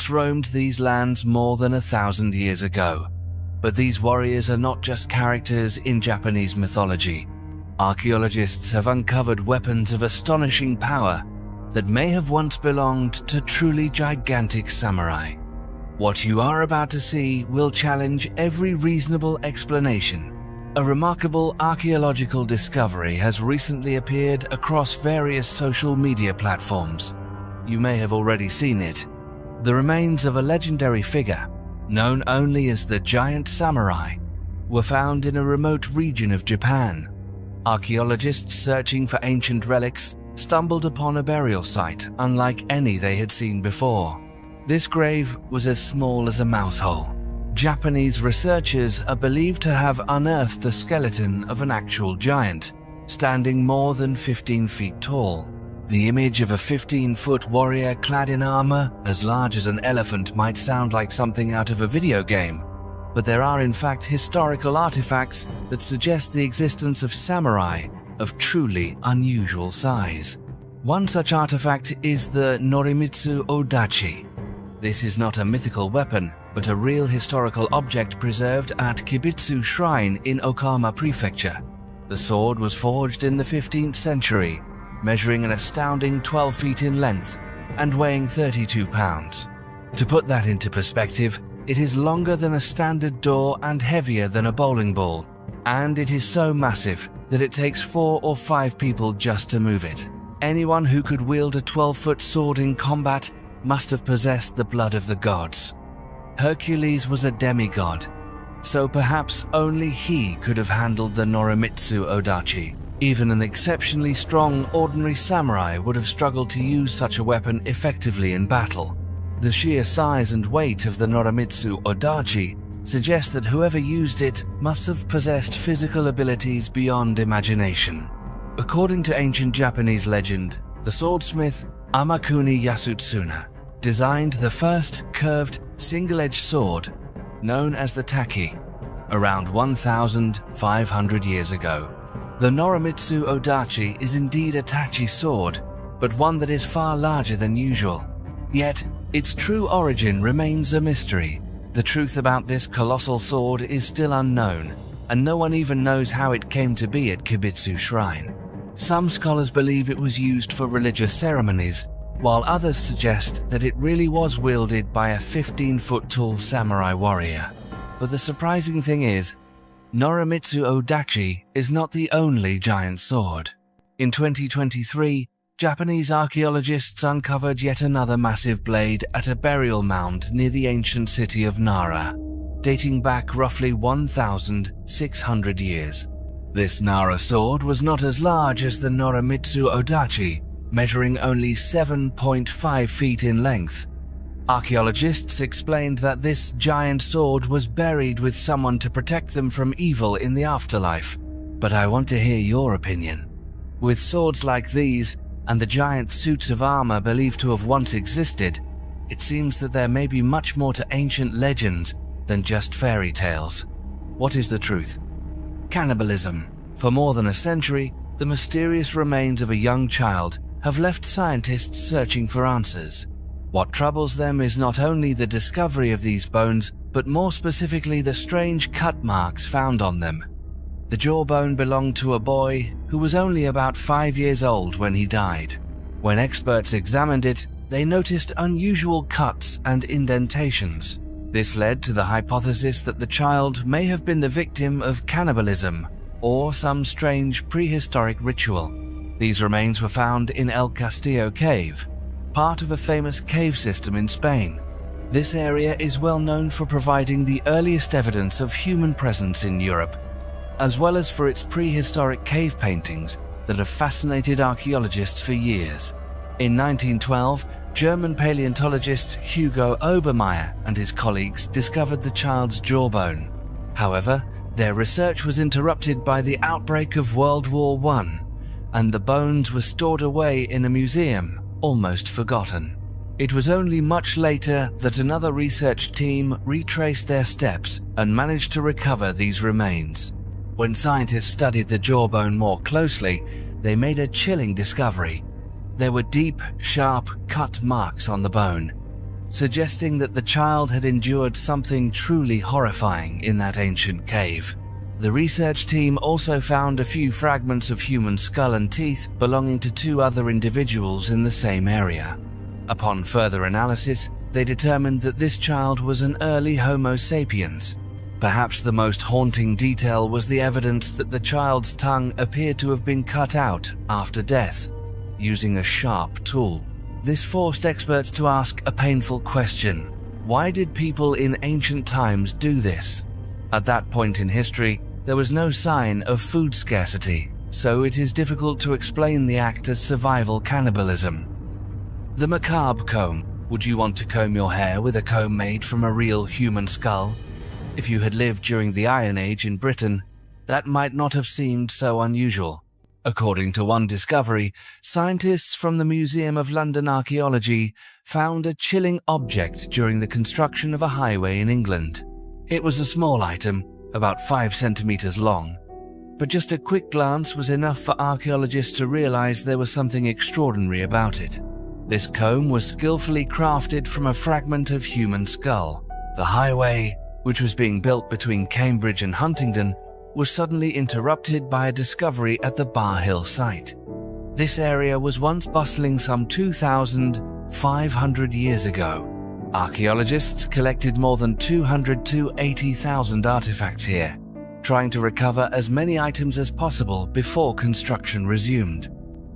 roamed these lands more than 1,000 years ago. But these warriors are not just characters in Japanese mythology. Archaeologists have uncovered weapons of astonishing power that may have once belonged to truly gigantic samurai. What you are about to see will challenge every reasonable explanation. A remarkable archaeological discovery has recently appeared across various social media platforms. You may have already seen it. The remains of a legendary figure, known only as the Giant Samurai, were found in a remote region of Japan. Archaeologists searching for ancient relics stumbled upon a burial site unlike any they had seen before. This grave was as small as a mouse hole. Japanese researchers are believed to have unearthed the skeleton of an actual giant, standing more than 15 feet tall. The image of a 15-foot warrior clad in armor as large as an elephant might sound like something out of a video game, but there are in fact historical artifacts that suggest the existence of samurai of truly unusual size. One such artifact is the Norimitsu Odachi. This is not a mythical weapon, but a real historical object preserved at Kibitsu Shrine in Okayama Prefecture. The sword was forged in the 15th century, measuring an astounding 12 feet in length and weighing 32 pounds. To put that into perspective, it is longer than a standard door and heavier than a bowling ball, and it is so massive that it takes 4 or 5 people just to move it. Anyone who could wield a 12-foot sword in combat must have possessed the blood of the gods. Hercules was a demigod, so perhaps only he could have handled the Norimitsu Odachi. Even an exceptionally strong ordinary samurai would have struggled to use such a weapon effectively in battle. The sheer size and weight of the Norimitsu Odachi suggests that whoever used it must have possessed physical abilities beyond imagination. According to ancient Japanese legend, the swordsmith Amakuni Yasutsuna designed the first curved, single-edged sword, known as the taki, around 1,500 years ago. The Norimitsu Odachi is indeed a tachi sword, but one that is far larger than usual. Yet, its true origin remains a mystery. The truth about this colossal sword is still unknown, and no one even knows how it came to be at Kibitsu Shrine. Some scholars believe it was used for religious ceremonies, while others suggest that it really was wielded by a 15-foot tall samurai warrior. But the surprising thing is, Norimitsu Odachi is not the only giant sword. In 2023, Japanese archaeologists uncovered yet another massive blade at a burial mound near the ancient city of Nara, dating back roughly 1,600 years. This Nara sword was not as large as the Norimitsu Odachi, measuring only 7.5 feet in length. Archaeologists explained that this giant sword was buried with someone to protect them from evil in the afterlife. But I want to hear your opinion. With swords like these, and the giant suits of armor believed to have once existed, it seems that there may be much more to ancient legends than just fairy tales. What is the truth? Cannibalism. For more than a century, the mysterious remains of a young child have left scientists searching for answers. What troubles them is not only the discovery of these bones, but more specifically the strange cut marks found on them. The jawbone belonged to a boy who was only about 5 years old when he died. When experts examined it, they noticed unusual cuts and indentations. This led to the hypothesis that the child may have been the victim of cannibalism or some strange prehistoric ritual. These remains were found in El Castillo Cave, part of a famous cave system in Spain. This area is well known for providing the earliest evidence of human presence in Europe, as well as for its prehistoric cave paintings that have fascinated archaeologists for years. In 1912, German paleontologist Hugo Obermeier and his colleagues discovered the child's jawbone. However, their research was interrupted by the outbreak of World War I, and the bones were stored away in a museum, almost forgotten. It was only much later that another research team retraced their steps and managed to recover these remains. When scientists studied the jawbone more closely, they made a chilling discovery. There were deep, sharp cut marks on the bone. suggesting that the child had endured something truly horrifying in that ancient cave. The research team also found a few fragments of human skull and teeth belonging to 2 other individuals in the same area. Upon further analysis, they determined that this child was an early Homo sapiens. Perhaps the most haunting detail was the evidence that the child's tongue appeared to have been cut out after death, using a sharp tool. This forced experts to ask a painful question: why did people in ancient times do this? At that point in history, there was no sign of food scarcity, so it is difficult to explain the act as survival cannibalism. The macabre comb. Would you want to comb your hair with a comb made from a real human skull? If you had lived during the Iron Age in Britain, that might not have seemed so unusual. According to one discovery, scientists from the Museum of London Archaeology found a chilling object during the construction of a highway in England. It was a small item, about 5 centimeters long, but just a quick glance was enough for archaeologists to realize there was something extraordinary about it. This comb was skillfully crafted from a fragment of human skull. The highway, which was being built between Cambridge and Huntingdon, was suddenly interrupted by a discovery at the Bar Hill site. This area was once bustling some 2,500 years ago. Archaeologists collected more than 200 to 80,000 artifacts here, trying to recover as many items as possible before construction resumed.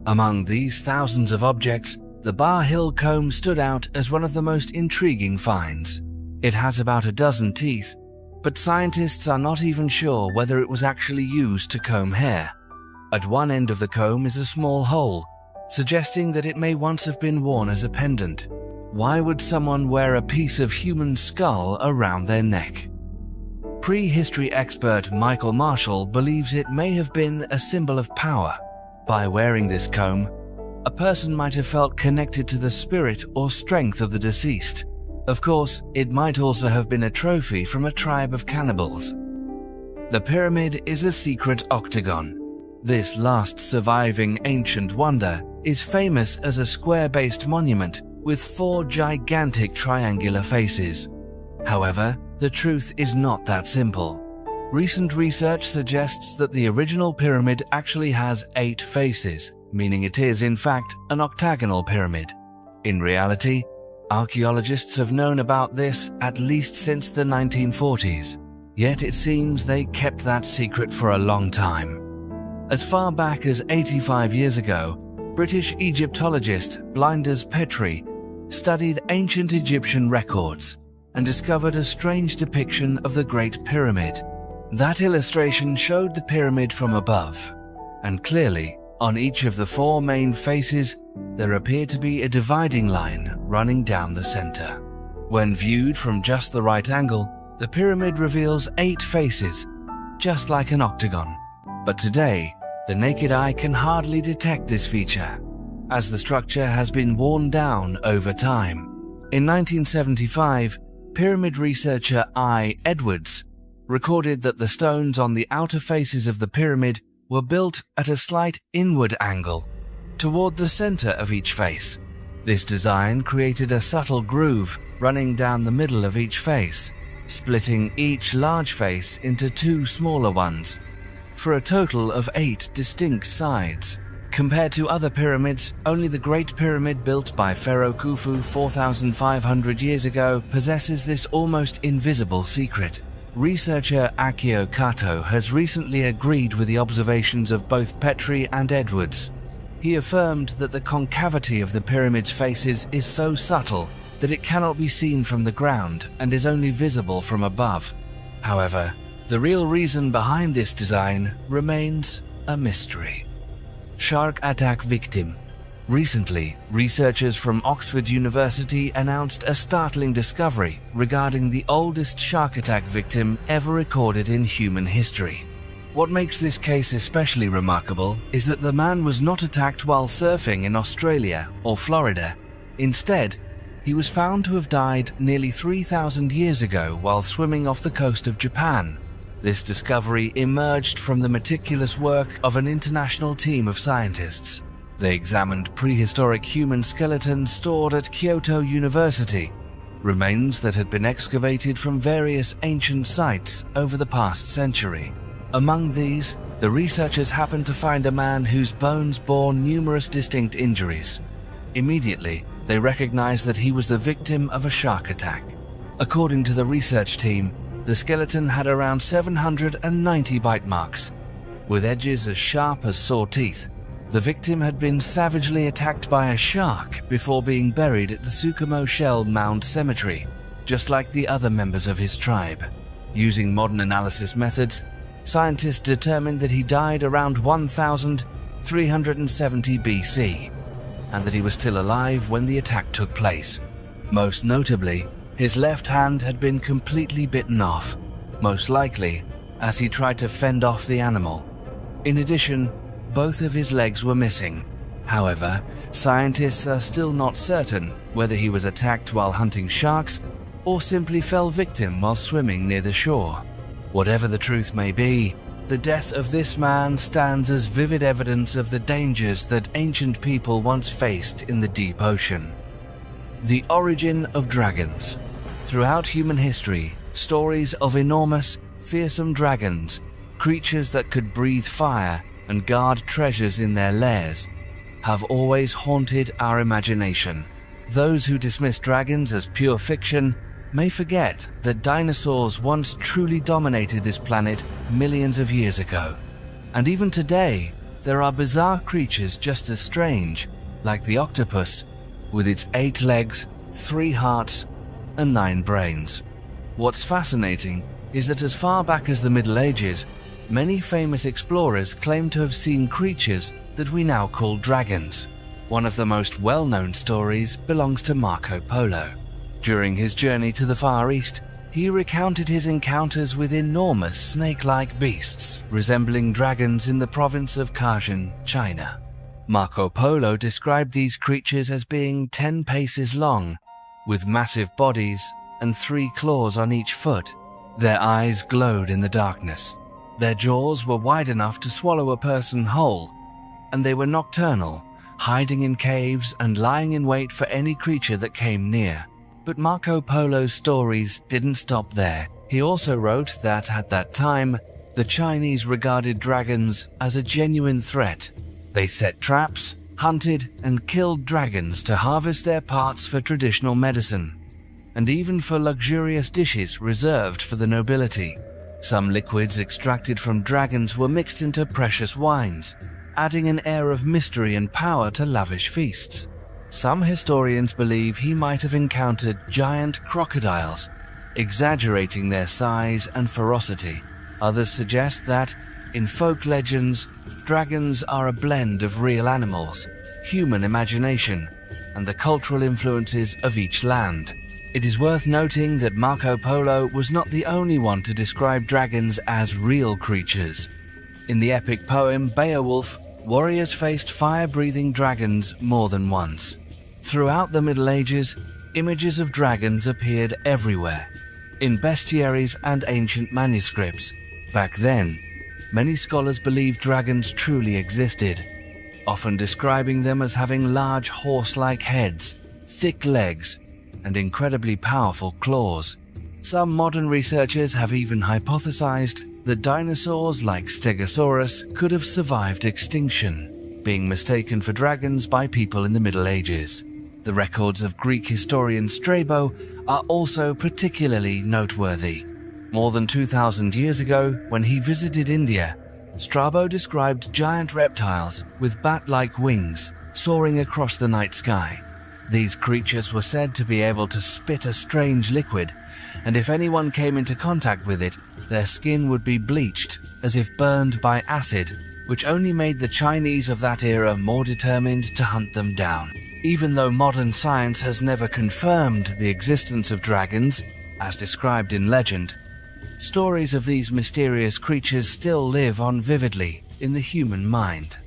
Among these thousands of objects, the Bar Hill comb stood out as one of the most intriguing finds. It has about a dozen teeth, but scientists are not even sure whether it was actually used to comb hair. At one end of the comb is a small hole, suggesting that it may once have been worn as a pendant. Why would someone wear a piece of human skull around their neck? Prehistory expert Michael Marshall believes it may have been a symbol of power. By wearing this comb, a person might have felt connected to the spirit or strength of the deceased. Of course, it might also have been a trophy from a tribe of cannibals. The pyramid is a secret octagon. This last surviving ancient wonder is famous as a square-based monument with 4 gigantic triangular faces. However, the truth is not that simple. Recent research suggests that the original pyramid actually has 8 faces, meaning it is in fact an octagonal pyramid. In reality, archaeologists have known about this at least since the 1940s, yet it seems they kept that secret for a long time. As far back as 85 years ago, British Egyptologist Blinders Petrie studied ancient Egyptian records and discovered a strange depiction of the Great Pyramid. That illustration showed the pyramid from above, and clearly, on each of the 4 main faces, there appeared to be a dividing line running down the center. When viewed from just the right angle, the pyramid reveals 8 faces, just like an octagon. But today, the naked eye can hardly detect this feature, as the structure has been worn down over time. In 1975, pyramid researcher I. Edwards recorded that the stones on the outer faces of the pyramid were built at a slight inward angle, toward the center of each face. This design created a subtle groove running down the middle of each face, splitting each large face into 2 smaller ones, for a total of 8 distinct sides. Compared to other pyramids, only the Great Pyramid built by Pharaoh Khufu 4,500 years ago possesses this almost invisible secret. Researcher Akio Kato has recently agreed with the observations of both Petrie and Edwards. He affirmed that the concavity of the pyramid's faces is so subtle that it cannot be seen from the ground and is only visible from above. However, the real reason behind this design remains a mystery. Shark attack victim. Recently, researchers from Oxford University announced a startling discovery regarding the oldest shark attack victim ever recorded in human history. What makes this case especially remarkable is that the man was not attacked while surfing in Australia or Florida. Instead, he was found to have died nearly 3,000 years ago while swimming off the coast of Japan. This discovery emerged from the meticulous work of an international team of scientists. They examined prehistoric human skeletons stored at Kyoto University remains that had been excavated from various ancient sites over the past century. Among these, the researchers happened to find a man whose bones bore numerous distinct injuries. Immediately, they recognized that he was the victim of a shark attack. According to the research team, the skeleton had around 790 bite marks, with edges as sharp as saw teeth. The victim had been savagely attacked by a shark before being buried at the Sukamo Shell Mound Cemetery, just like the other members of his tribe. Using modern analysis methods, scientists determined that he died around 1370 BC, and that he was still alive when the attack took place. Most notably, his left hand had been completely bitten off, most likely as he tried to fend off the animal. In addition, both of his legs were missing. However, scientists are still not certain whether he was attacked while hunting sharks or simply fell victim while swimming near the shore. Whatever the truth may be, the death of this man stands as vivid evidence of the dangers that ancient people once faced in the deep ocean. The origin of dragons. Throughout human history, stories of enormous, fearsome dragons, creatures that could breathe fire and guard treasures in their lairs, have always haunted our imagination. Those who dismiss dragons as pure fiction may forget that dinosaurs once truly dominated this planet millions of years ago. And even today, there are bizarre creatures just as strange, like the octopus, with its 8 legs, 3 hearts, and 9 brains. What's fascinating is that as far back as the Middle Ages, many famous explorers claim to have seen creatures that we now call dragons. One of the most well-known stories belongs to Marco Polo. During his journey to the Far East, he recounted his encounters with enormous snake-like beasts resembling dragons in the province of Kajin, China. Marco Polo described these creatures as being 10 paces long, with massive bodies and 3 claws on each foot. Their eyes glowed in the darkness. Their jaws were wide enough to swallow a person whole, and they were nocturnal, hiding in caves and lying in wait for any creature that came near. But Marco Polo's stories didn't stop there. He also wrote that at that time, the Chinese regarded dragons as a genuine threat. They set traps, hunted, and killed dragons to harvest their parts for traditional medicine, and even for luxurious dishes reserved for the nobility. Some liquids extracted from dragons were mixed into precious wines, adding an air of mystery and power to lavish feasts. Some historians believe he might have encountered giant crocodiles, exaggerating their size and ferocity. Others suggest that, in folk legends, dragons are a blend of real animals, human imagination, and the cultural influences of each land. It is worth noting that Marco Polo was not the only one to describe dragons as real creatures. In the epic poem Beowulf, warriors faced fire-breathing dragons more than once. Throughout the Middle Ages, images of dragons appeared everywhere, in bestiaries and ancient manuscripts. Back then, many scholars believed dragons truly existed, often describing them as having large horse-like heads, thick legs, and incredibly powerful claws. Some modern researchers have even hypothesized that dinosaurs like Stegosaurus could have survived extinction, being mistaken for dragons by people in the Middle Ages. The records of Greek historian Strabo are also particularly noteworthy. More than 2,000 years ago, when he visited India, Strabo described giant reptiles with bat-like wings soaring across the night sky. These creatures were said to be able to spit a strange liquid, and if anyone came into contact with it, their skin would be bleached as if burned by acid, which only made the Chinese of that era more determined to hunt them down. Even though modern science has never confirmed the existence of dragons, as described in legend, stories of these mysterious creatures still live on vividly in the human mind.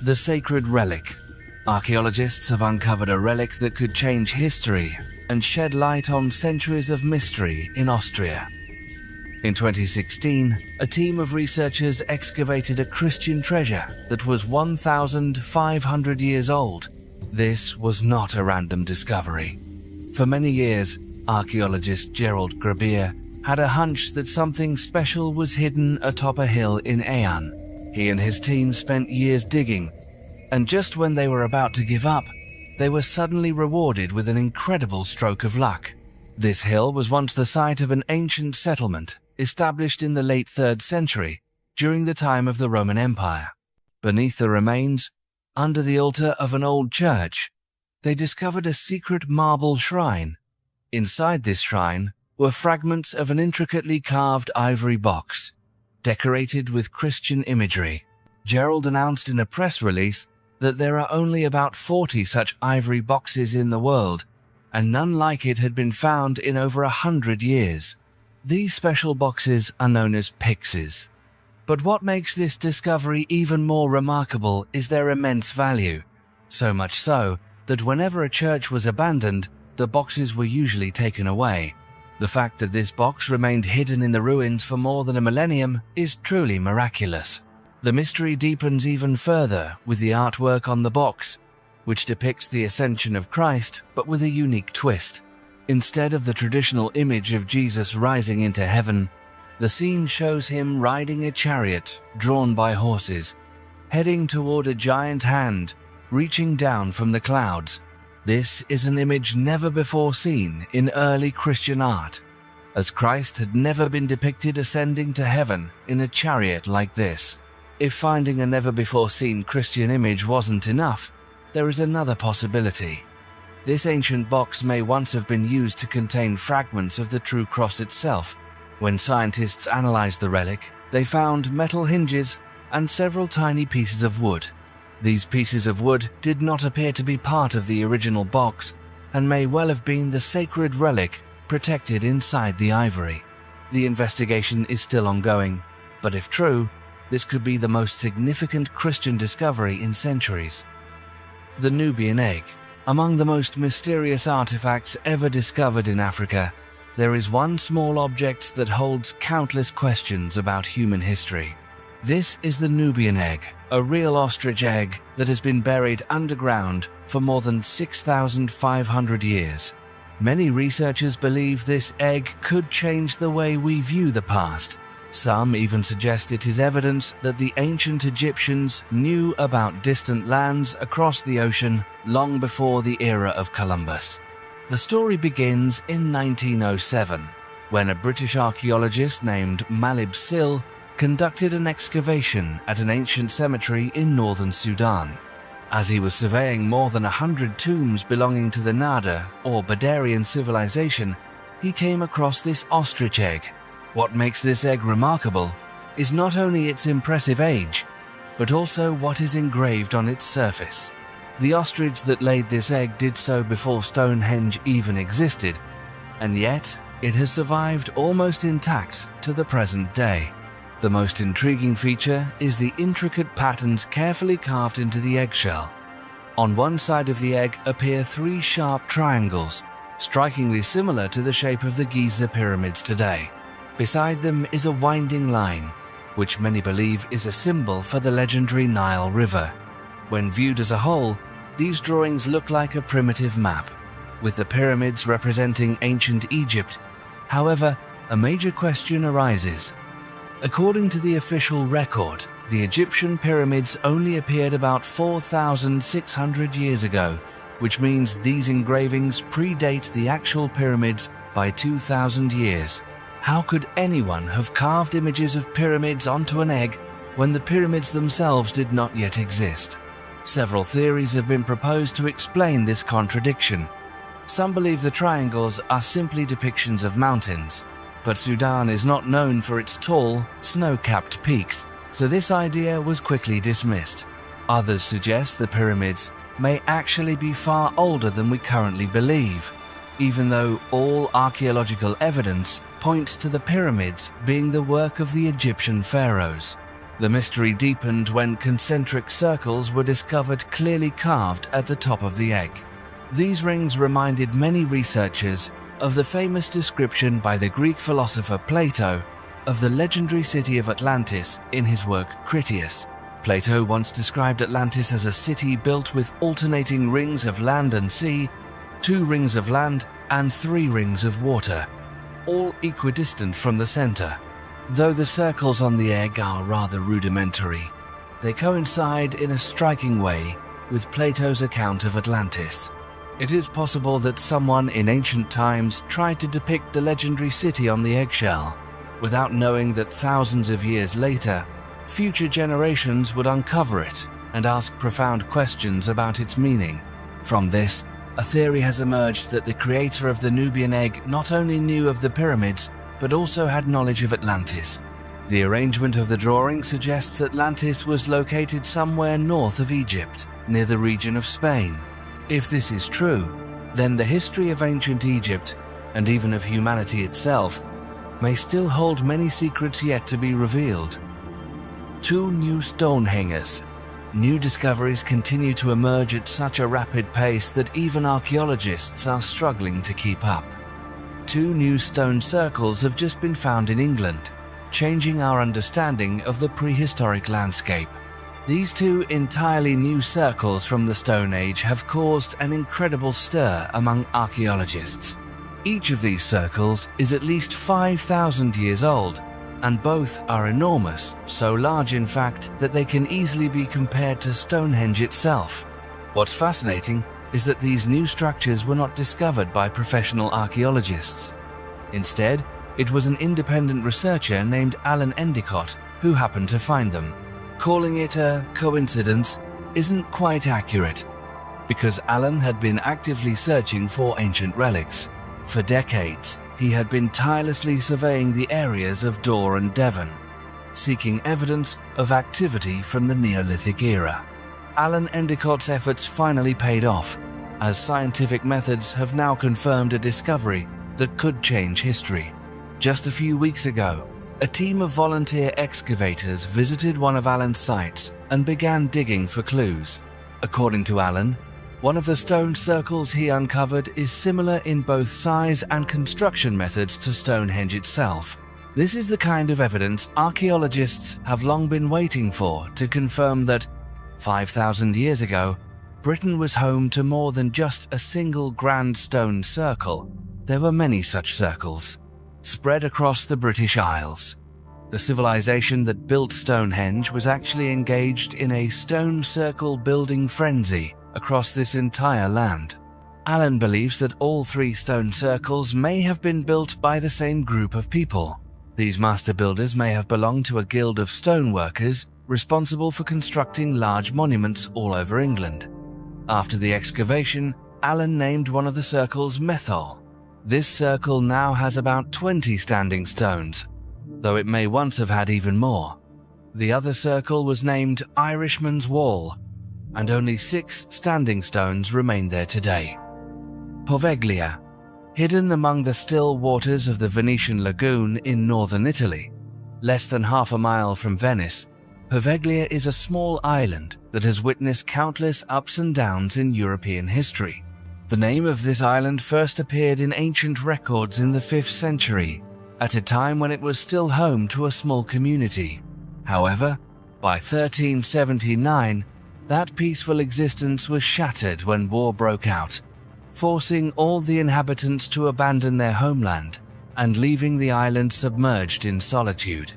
The sacred relic. Archaeologists have uncovered a relic that could change history and shed light on centuries of mystery in Austria. In 2016, a team of researchers excavated a Christian treasure that was 1,500 years old. This was not a random discovery. For many years, archaeologist Gerald Grabier had a hunch that something special was hidden atop a hill in Aeon. He and his team spent years digging, and just when they were about to give up, they were suddenly rewarded with an incredible stroke of luck. This hill was once the site of an ancient settlement established in the late 3rd century during the time of the Roman Empire. Beneath the remains, under the altar of an old church, they discovered a secret marble shrine. Inside this shrine were fragments of an intricately carved ivory box, decorated with Christian imagery. Gerald announced in a press release that there are only about 40 such ivory boxes in the world, and none like it had been found in over 100 years. These special boxes are known as pyxes. But what makes this discovery even more remarkable is their immense value, so much so that whenever a church was abandoned, the boxes were usually taken away. The fact that this box remained hidden in the ruins for more than a millennium is truly miraculous. The mystery deepens even further with the artwork on the box, which depicts the ascension of Christ but with a unique twist. Instead of the traditional image of Jesus rising into heaven, the scene shows him riding a chariot drawn by horses, heading toward a giant hand reaching down from the clouds. This is an image never before seen in early Christian art, as Christ had never been depicted ascending to heaven in a chariot like this. If finding a never-before-seen Christian image wasn't enough, there is another possibility. This ancient box may once have been used to contain fragments of the true cross itself. When scientists analyzed the relic, they found metal hinges and several tiny pieces of wood. These pieces of wood did not appear to be part of the original box and may well have been the sacred relic protected inside the ivory. The investigation is still ongoing, but if true, this could be the most significant Christian discovery in centuries. The Nubian egg. Among the most mysterious artifacts ever discovered in Africa, there is one small object that holds countless questions about human history. This is the Nubian egg, a real ostrich egg that has been buried underground for more than 6,500 years. Many researchers believe this egg could change the way we view the past. Some even suggest it is evidence that the ancient Egyptians knew about distant lands across the ocean long before the era of Columbus. The story begins in 1907, when a British archaeologist named Malib Sil conducted an excavation at an ancient cemetery in northern Sudan. As he was surveying more than 100 tombs belonging to the Nada or Badarian civilization, he came across this ostrich egg. What makes this egg remarkable is not only its impressive age, but also what is engraved on its surface. The ostrich that laid this egg did so before Stonehenge even existed, and yet it has survived almost intact to the present day. The most intriguing feature is the intricate patterns carefully carved into the eggshell. On one side of the egg appear 3 sharp triangles, strikingly similar to the shape of the Giza pyramids today. Beside them is a winding line, which many believe is a symbol for the legendary Nile River. When viewed as a whole, these drawings look like a primitive map, with the pyramids representing ancient Egypt. However, a major question arises. According to the official record, the Egyptian pyramids only appeared about 4,600 years ago, which means these engravings predate the actual pyramids by 2,000 years. How could anyone have carved images of pyramids onto an egg when the pyramids themselves did not yet exist? Several theories have been proposed to explain this contradiction. Some believe the triangles are simply depictions of mountains, but Sudan is not known for its tall, snow-capped peaks, so this idea was quickly dismissed. Others suggest the pyramids may actually be far older than we currently believe, even though all archaeological evidence points to the pyramids being the work of the Egyptian pharaohs. The mystery deepened when concentric circles were discovered clearly carved at the top of the egg. These rings reminded many researchers of the famous description by the Greek philosopher Plato of the legendary city of Atlantis in his work Critias. Plato once described Atlantis as a city built with alternating rings of land and sea, 2 rings of land and 3 rings of water, all equidistant from the center. Though the circles on the egg are rather rudimentary, they coincide in a striking way with Plato's account of Atlantis. It is possible that someone in ancient times tried to depict the legendary city on the eggshell, without knowing that thousands of years later, future generations would uncover it and ask profound questions about its meaning. From this, a theory has emerged that the creator of the Nubian egg not only knew of the pyramids, but also had knowledge of Atlantis. The arrangement of the drawing suggests Atlantis was located somewhere north of Egypt, near the region of Spain. If this is true, then the history of ancient Egypt, and even of humanity itself, may still hold many secrets yet to be revealed. 2 new stone hangers. New discoveries continue to emerge at such a rapid pace that even archaeologists are struggling to keep up. 2 new stone circles have just been found in England, changing our understanding of the prehistoric landscape. These 2 entirely new circles from the Stone Age have caused an incredible stir among archaeologists. Each of these circles is at least 5,000 years old, and both are enormous, so large in fact that they can easily be compared to Stonehenge itself. What's fascinating is that these new structures were not discovered by professional archaeologists. Instead, it was an independent researcher named Alan Endicott who happened to find them. Calling it a coincidence isn't quite accurate, because Alan had been actively searching for ancient relics. For decades, he had been tirelessly surveying the areas of Dore and Devon, seeking evidence of activity from the Neolithic era. Alan Endicott's efforts finally paid off, as scientific methods have now confirmed a discovery that could change history. Just a few weeks ago, a team of volunteer excavators visited one of Alan's sites and began digging for clues. According to Alan, one of the stone circles he uncovered is similar in both size and construction methods to Stonehenge itself. This is the kind of evidence archaeologists have long been waiting for to confirm that 5,000 years ago, Britain was home to more than just a single grand stone circle. There were many such circles, spread across the British Isles. The civilization that built Stonehenge was actually engaged in a stone circle building frenzy across this entire land. Alan believes that all 3 stone circles may have been built by the same group of people. These master builders may have belonged to a guild of stoneworkers responsible for constructing large monuments all over England. After the excavation, Alan named one of the circles Methol. This circle now has about 20 standing stones, though it may once have had even more. The other circle was named Irishman's Wall, and only 6 standing stones remain there today. Poveglia, hidden among the still waters of the Venetian lagoon in northern Italy, less than half a mile from Venice, Poveglia is a small island that has witnessed countless ups and downs in European history. The name of this island first appeared in ancient records in the 5th century, at a time when it was still home to a small community. However, by 1379, that peaceful existence was shattered when war broke out, forcing all the inhabitants to abandon their homeland and leaving the island submerged in solitude.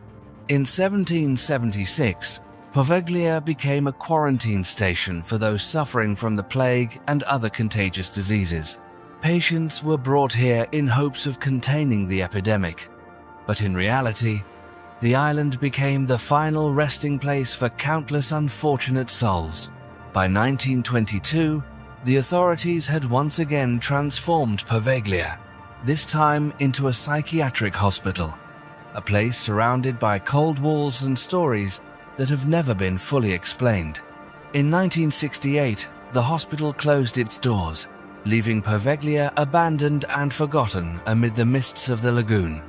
In 1776, Poveglia became a quarantine station for those suffering from the plague and other contagious diseases. Patients were brought here in hopes of containing the epidemic, but in reality, the island became the final resting place for countless unfortunate souls. By 1922, the authorities had once again transformed Poveglia, this time into a psychiatric hospital, a place surrounded by cold walls and stories that have never been fully explained. In 1968, the hospital closed its doors, leaving Poveglia abandoned and forgotten amid the mists of the lagoon.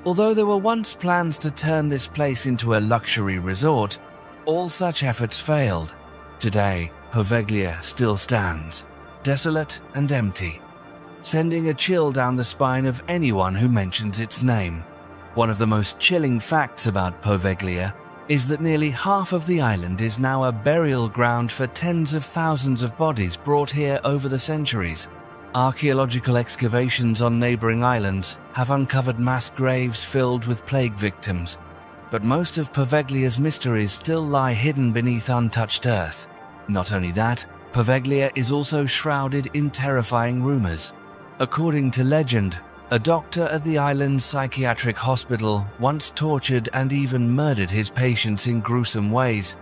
Although there were once plans to turn this place into a luxury resort, all such efforts failed. Today, Poveglia still stands, desolate and empty, sending a chill down the spine of anyone who mentions its name. One of the most chilling facts about Poveglia is that nearly half of the island is now a burial ground for tens of thousands of bodies brought here over the centuries. Archaeological excavations on neighboring islands have uncovered mass graves filled with plague victims, but most of Poveglia's mysteries still lie hidden beneath untouched earth. Not only that, Poveglia is also shrouded in terrifying rumors. According to legend, a doctor at the island's psychiatric hospital once tortured and even murdered his patients in gruesome ways,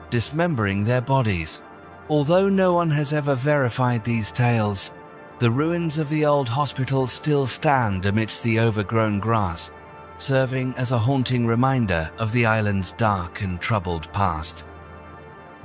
dismembering their bodies. Although no one has ever verified these tales, the ruins of the old hospital still stand amidst the overgrown grass, serving as a haunting reminder of the island's dark and troubled past.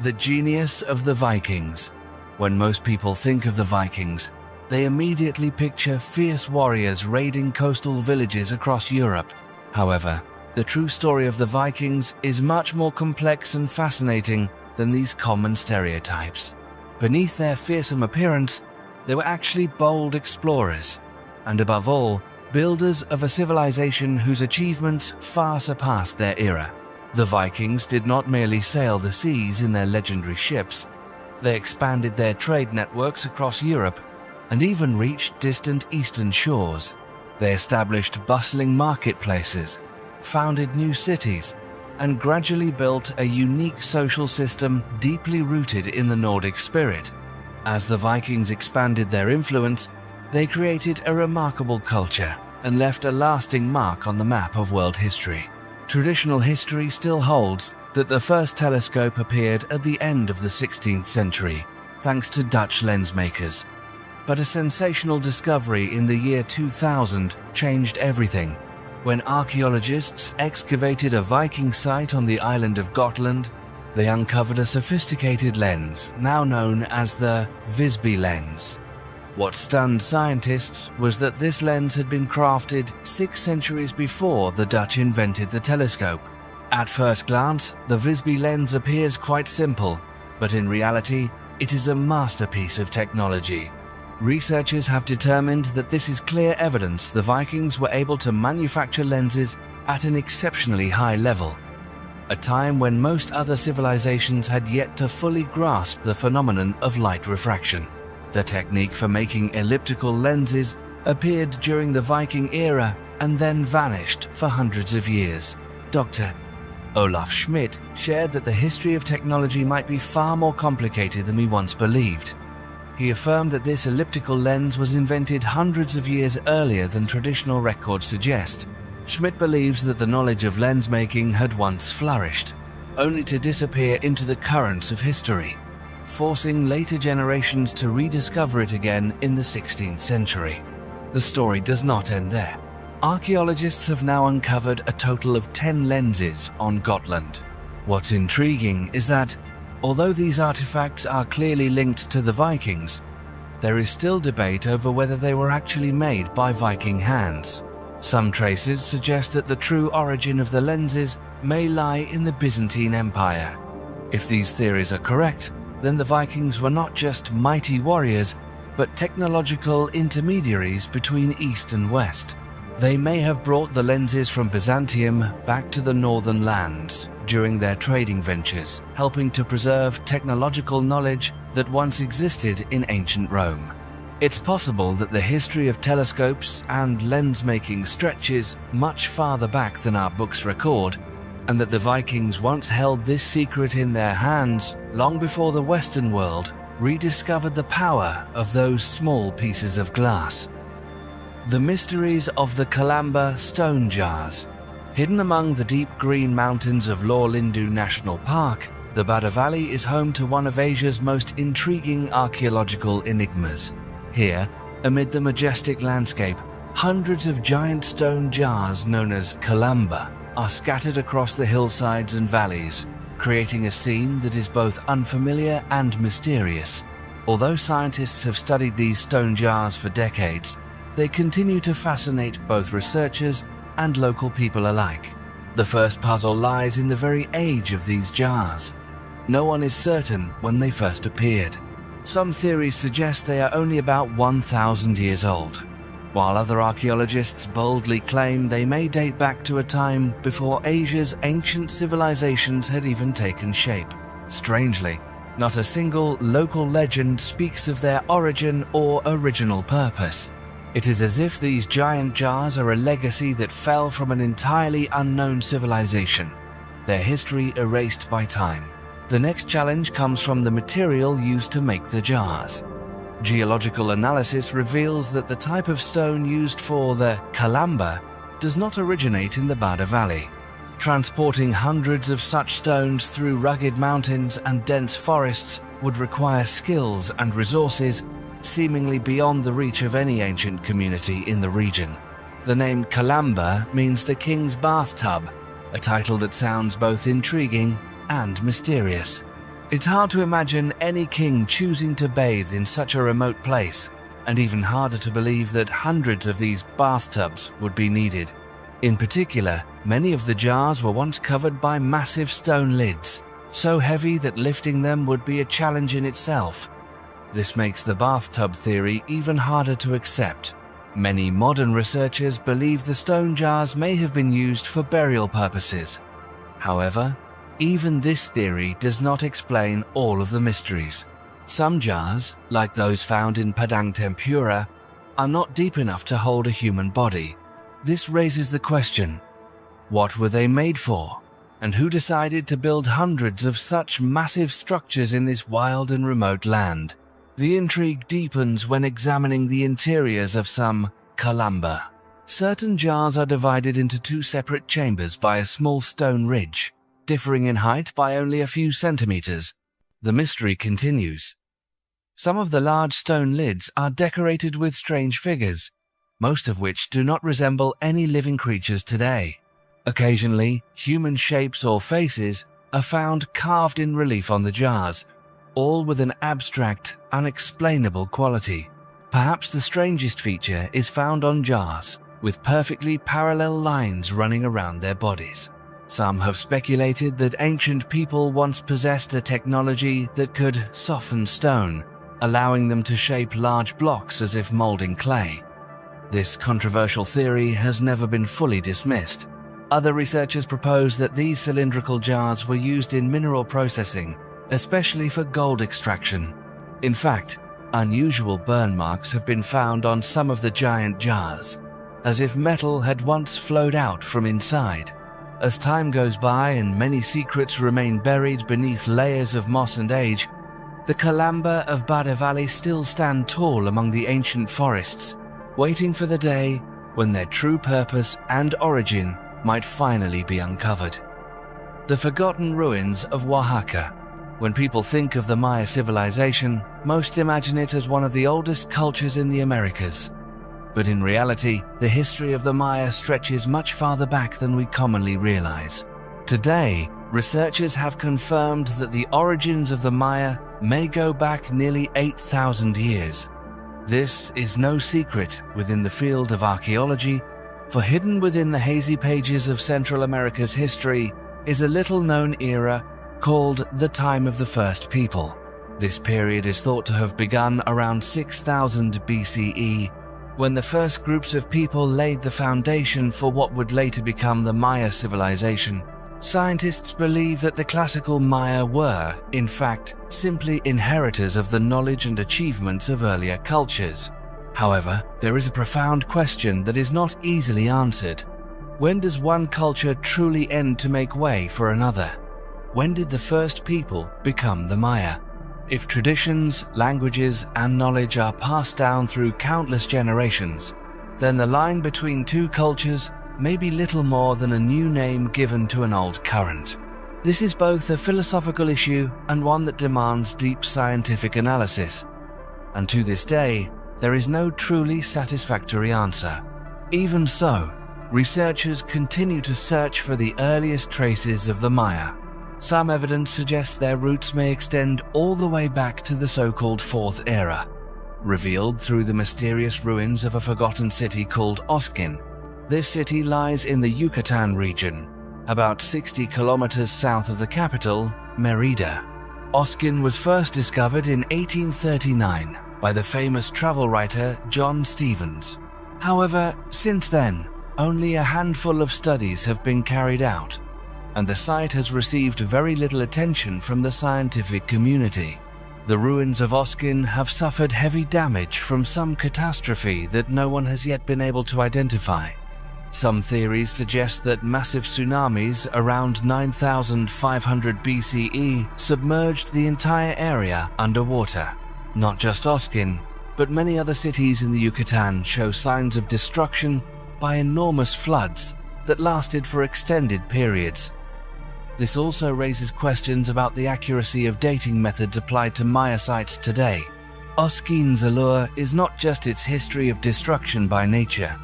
The genius of the Vikings. When most people think of the Vikings, they immediately picture fierce warriors raiding coastal villages across Europe. However, the true story of the Vikings is much more complex and fascinating than these common stereotypes. Beneath their fearsome appearance, they were actually bold explorers, and above all, builders of a civilization whose achievements far surpassed their era. The Vikings did not merely sail the seas in their legendary ships, they expanded their trade networks across Europe and even reached distant eastern shores. They established bustling marketplaces, founded new cities, and gradually built a unique social system deeply rooted in the Nordic spirit. As the Vikings expanded their influence, they created a remarkable culture and left a lasting mark on the map of world history. Traditional history still holds that the first telescope appeared at the end of the 16th century, thanks to Dutch lensmakers. But a sensational discovery in the year 2000 changed everything. When archaeologists excavated a Viking site on the island of Gotland, they uncovered a sophisticated lens, now known as the Visby lens. What stunned scientists was that this lens had been crafted 6 centuries before the Dutch invented the telescope. At first glance, the Visby lens appears quite simple, but in reality, it is a masterpiece of technology. Researchers have determined that this is clear evidence the Vikings were able to manufacture lenses at an exceptionally high level, a time when most other civilizations had yet to fully grasp the phenomenon of light refraction. The technique for making elliptical lenses appeared during the Viking era and then vanished for hundreds of years. Dr. Olaf Schmidt shared that the history of technology might be far more complicated than we once believed. He affirmed that this elliptical lens was invented hundreds of years earlier than traditional records suggest. Schmidt believes that the knowledge of lens making had once flourished, only to disappear into the currents of history, forcing later generations to rediscover it again in the 16th century. The story does not end there. Archaeologists have now uncovered a total of 10 lenses on Gotland. What's intriguing is that, although these artifacts are clearly linked to the Vikings, there is still debate over whether they were actually made by Viking hands. Some traces suggest that the true origin of the lenses may lie in the Byzantine Empire. If these theories are correct, then the Vikings were not just mighty warriors, but technological intermediaries between East and West. They may have brought the lenses from Byzantium back to the northern lands during their trading ventures, helping to preserve technological knowledge that once existed in ancient Rome. It's possible that the history of telescopes and lens making stretches much farther back than our books record, and that the Vikings once held this secret in their hands long before the Western world rediscovered the power of those small pieces of glass. The mysteries of the Kalamba stone jars. Hidden among the deep green mountains of Lore Lindu National Park, the Bada Valley is home to one of Asia's most intriguing archaeological enigmas. Here, amid the majestic landscape, hundreds of giant stone jars known as Kalamba are scattered across the hillsides and valleys, creating a scene that is both unfamiliar and mysterious. Although scientists have studied these stone jars for decades, they continue to fascinate both researchers and local people alike. The first puzzle lies in the very age of these jars. No one is certain when they first appeared. Some theories suggest they are only about 1,000 years old, while other archaeologists boldly claim they may date back to a time before Asia's ancient civilizations had even taken shape. Strangely, Not a single local legend speaks of their origin or original purpose. It is as if these giant jars are a legacy that fell from an entirely unknown civilization, their history erased by time. The next challenge comes from the material used to make the jars. Geological analysis reveals that the type of stone used for the kalamba does not originate in the Bada Valley. Transporting hundreds of such stones through rugged mountains and dense forests would require skills and resources seemingly beyond the reach of any ancient community in the region. The name Kalamba means the king's bathtub, a title that sounds both intriguing and mysterious. It's hard to imagine any king choosing to bathe in such a remote place, and even harder to believe that hundreds of these bathtubs would be needed. In particular, many of the jars were once covered by massive stone lids, so heavy that lifting them would be a challenge in itself. This makes the bathtub theory even harder to accept. Many modern researchers believe the stone jars may have been used for burial purposes. However, even this theory does not explain all of the mysteries. Some jars, like those found in Padang Tempura, are not deep enough to hold a human body. This raises the question, what were they made for? And who decided to build hundreds of such massive structures in this wild and remote land? The intrigue deepens when examining the interiors of some kalamba. Certain jars are divided into two separate chambers by a small stone ridge, differing in height by only a few centimeters. The mystery continues. Some of the large stone lids are decorated with strange figures, most of which do not resemble any living creatures today. Occasionally, human shapes or faces are found carved in relief on the jars, all with an abstract, unexplainable quality. Perhaps the strangest feature is found on jars, with perfectly parallel lines running around their bodies. Some have speculated that ancient people once possessed a technology that could soften stone, allowing them to shape large blocks as if molding clay. This controversial theory has never been fully dismissed. Other researchers propose that these cylindrical jars were used in mineral processing, especially for gold extraction. In fact, unusual burn marks have been found on some of the giant jars, as if metal had once flowed out from inside. As time goes by and many secrets remain buried beneath layers of moss and age, the Kalamba of Bada Valley still stand tall among the ancient forests, waiting for the day when their true purpose and origin might finally be uncovered. The forgotten ruins of Oaxaca. When people think of the Maya civilization, most imagine it as one of the oldest cultures in the Americas. But in reality, the history of the Maya stretches much farther back than we commonly realize. Today, researchers have confirmed that the origins of the Maya may go back nearly 8,000 years. This is no secret within the field of archaeology, for hidden within the hazy pages of Central America's history is a little-known era called the Time of the First People. This period is thought to have begun around 6000 BCE, when the first groups of people laid the foundation for what would later become the Maya civilization. Scientists believe that the classical Maya were, in fact, simply inheritors of the knowledge and achievements of earlier cultures. However, there is a profound question that is not easily answered. When does one culture truly end to make way for another? When did the first people become the Maya? If traditions, languages, and knowledge are passed down through countless generations, then the line between two cultures may be little more than a new name given to an old current. This is both a philosophical issue and one that demands deep scientific analysis. And to this day, there is no truly satisfactory answer. Even so, researchers continue to search for the earliest traces of the Maya. Some evidence suggests their roots may extend all the way back to the so-called Fourth Era, revealed through the mysterious ruins of a forgotten city called Oskin. This city lies in the Yucatan region, about 60 kilometers south of the capital, Mérida. Oskin was first discovered in 1839 by the famous travel writer John Stevens. However, since then, only a handful of studies have been carried out. and the site has received very little attention from the scientific community. The ruins of Oskin have suffered heavy damage from some catastrophe that no one has yet been able to identify. Some theories suggest that massive tsunamis around 9500 BCE submerged the entire area underwater. Not just Oskin, but many other cities in the Yucatan show signs of destruction by enormous floods that lasted for extended periods. This also raises questions about the accuracy of dating methods applied to Maya sites today. Oskin's allure is not just its history of destruction by nature.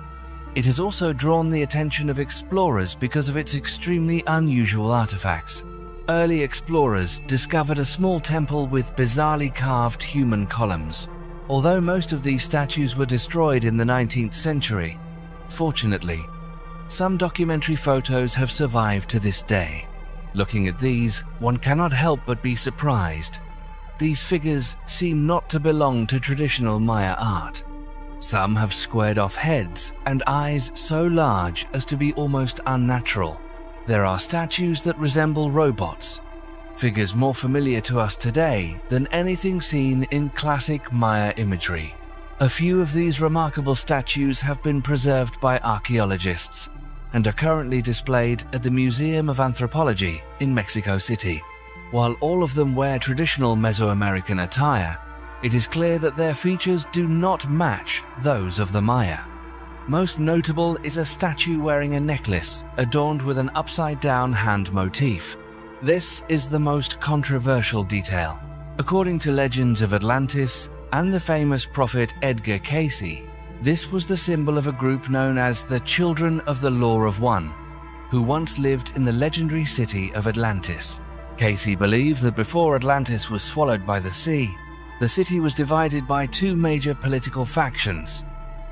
It has also drawn the attention of explorers because of its extremely unusual artifacts. Early explorers discovered a small temple with bizarrely carved human columns. Although most of these statues were destroyed in the 19th century, fortunately, some documentary photos have survived to this day. Looking at these, one cannot help but be surprised. These figures seem not to belong to traditional Maya art. Some have squared-off heads and eyes so large as to be almost unnatural. There are statues that resemble robots, figures more familiar to us today than anything seen in classic Maya imagery. A few of these remarkable statues have been preserved by archaeologists and are currently displayed at the Museum of Anthropology in Mexico City. While all of them wear traditional Mesoamerican attire, it is clear that their features do not match those of the Maya. Most notable is a statue wearing a necklace adorned with an upside-down hand motif. This is the most controversial detail. According to legends of Atlantis and the famous prophet Edgar Cayce, this was the symbol of a group known as the Children of the Law of One, who once lived in the legendary city of Atlantis. Cayce believed that before Atlantis was swallowed by the sea, the city was divided by two major political factions,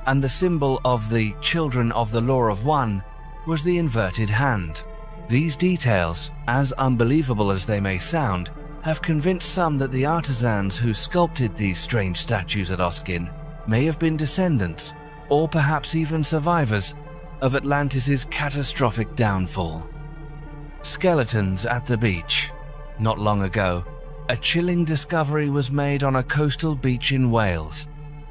and the symbol of the Children of the Law of One was the inverted hand. These details, as unbelievable as they may sound, have convinced some that the artisans who sculpted these strange statues at Oskin may have been descendants, or perhaps even survivors, of Atlantis' catastrophic downfall. Skeletons at the beach. Not long ago, a chilling discovery was made on a coastal beach in Wales.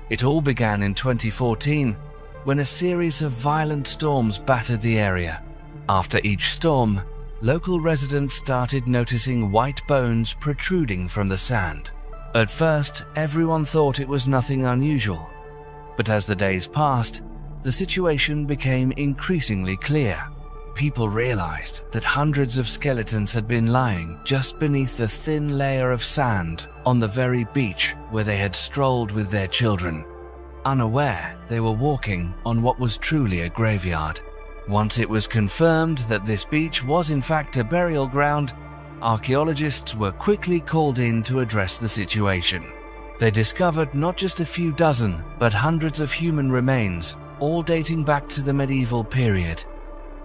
It all began in 2014, when a series of violent storms battered the area. After each storm, local residents started noticing white bones protruding from the sand. At first, everyone thought it was nothing unusual, but as the days passed, the situation became increasingly clear. People realized that hundreds of skeletons had been lying just beneath the thin layer of sand on the very beach where they had strolled with their children. Unaware, they were walking on what was truly a graveyard. Once it was confirmed that this beach was in fact a burial ground, archaeologists were quickly called in to address the situation. They discovered not just a few dozen, but hundreds of human remains, all dating back to the medieval period.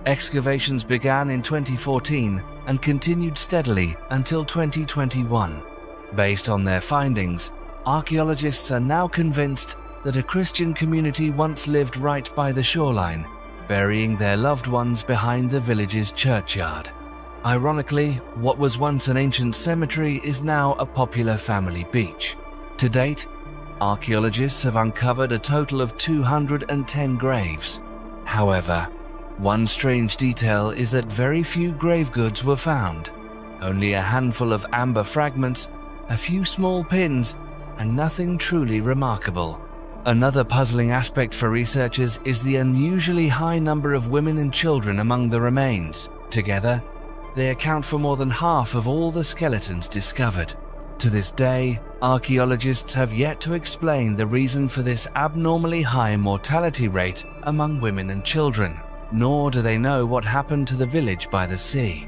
Excavations began in 2014 and continued steadily until 2021. Based on their findings, archaeologists are now convinced that a Christian community once lived right by the shoreline, burying their loved ones behind the village's churchyard. Ironically, what was once an ancient cemetery is now a popular family beach. To date, archaeologists have uncovered a total of 210 graves. However, one strange detail is that very few grave goods were found. Only a handful of amber fragments, a few small pins, and nothing truly remarkable. Another puzzling aspect for researchers is the unusually high number of women and children among the remains. Together, they account for more than half of all the skeletons discovered. To this day, archaeologists have yet to explain the reason for this abnormally high mortality rate among women and children, nor do they know what happened to the village by the sea.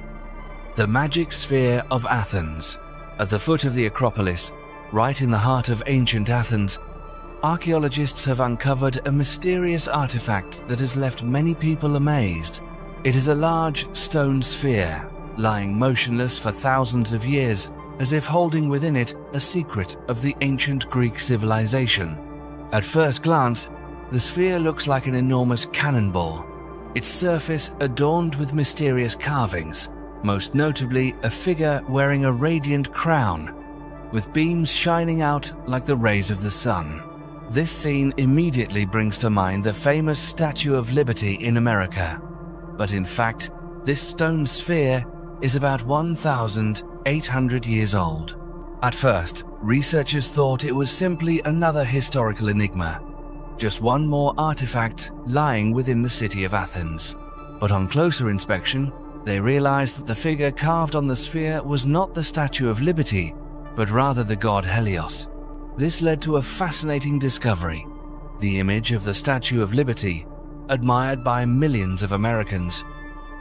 The magic sphere of Athens. At the foot of the Acropolis, right in the heart of ancient Athens, archaeologists have uncovered a mysterious artifact that has left many people amazed. It is a large stone sphere, lying motionless for thousands of years, as if holding within it a secret of the ancient Greek civilization. At first glance, the sphere looks like an enormous cannonball, its surface adorned with mysterious carvings, most notably a figure wearing a radiant crown, with beams shining out like the rays of the sun. This scene immediately brings to mind the famous Statue of Liberty in America, but in fact, this stone sphere is about 1,800 years old. At first, researchers thought it was simply another historical enigma, just one more artifact lying within the city of Athens. But on closer inspection, they realized that the figure carved on the sphere was not the Statue of Liberty, but rather the god Helios. This led to a fascinating discovery. The image of the Statue of Liberty, admired by millions of Americans,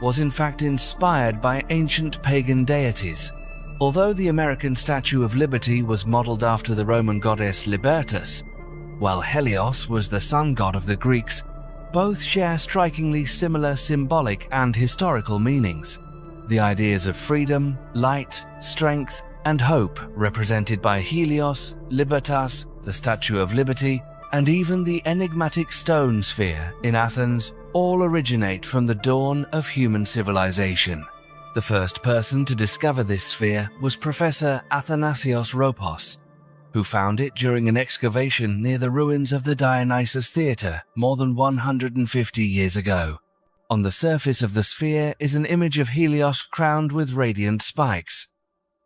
was in fact inspired by ancient pagan deities. Although the American Statue of Liberty was modeled after the Roman goddess Libertas, while Helios was the sun god of the Greeks, both share strikingly similar symbolic and historical meanings. The ideas of freedom, light, strength, and hope represented by Helios, Libertas, the Statue of Liberty, and even the enigmatic stone sphere in Athens all originate from the dawn of human civilization. The first person to discover this sphere was Professor Athanasios Ropos, who found it during an excavation near the ruins of the Dionysus Theatre more than 150 years ago. On the surface of the sphere is an image of Helios crowned with radiant spikes.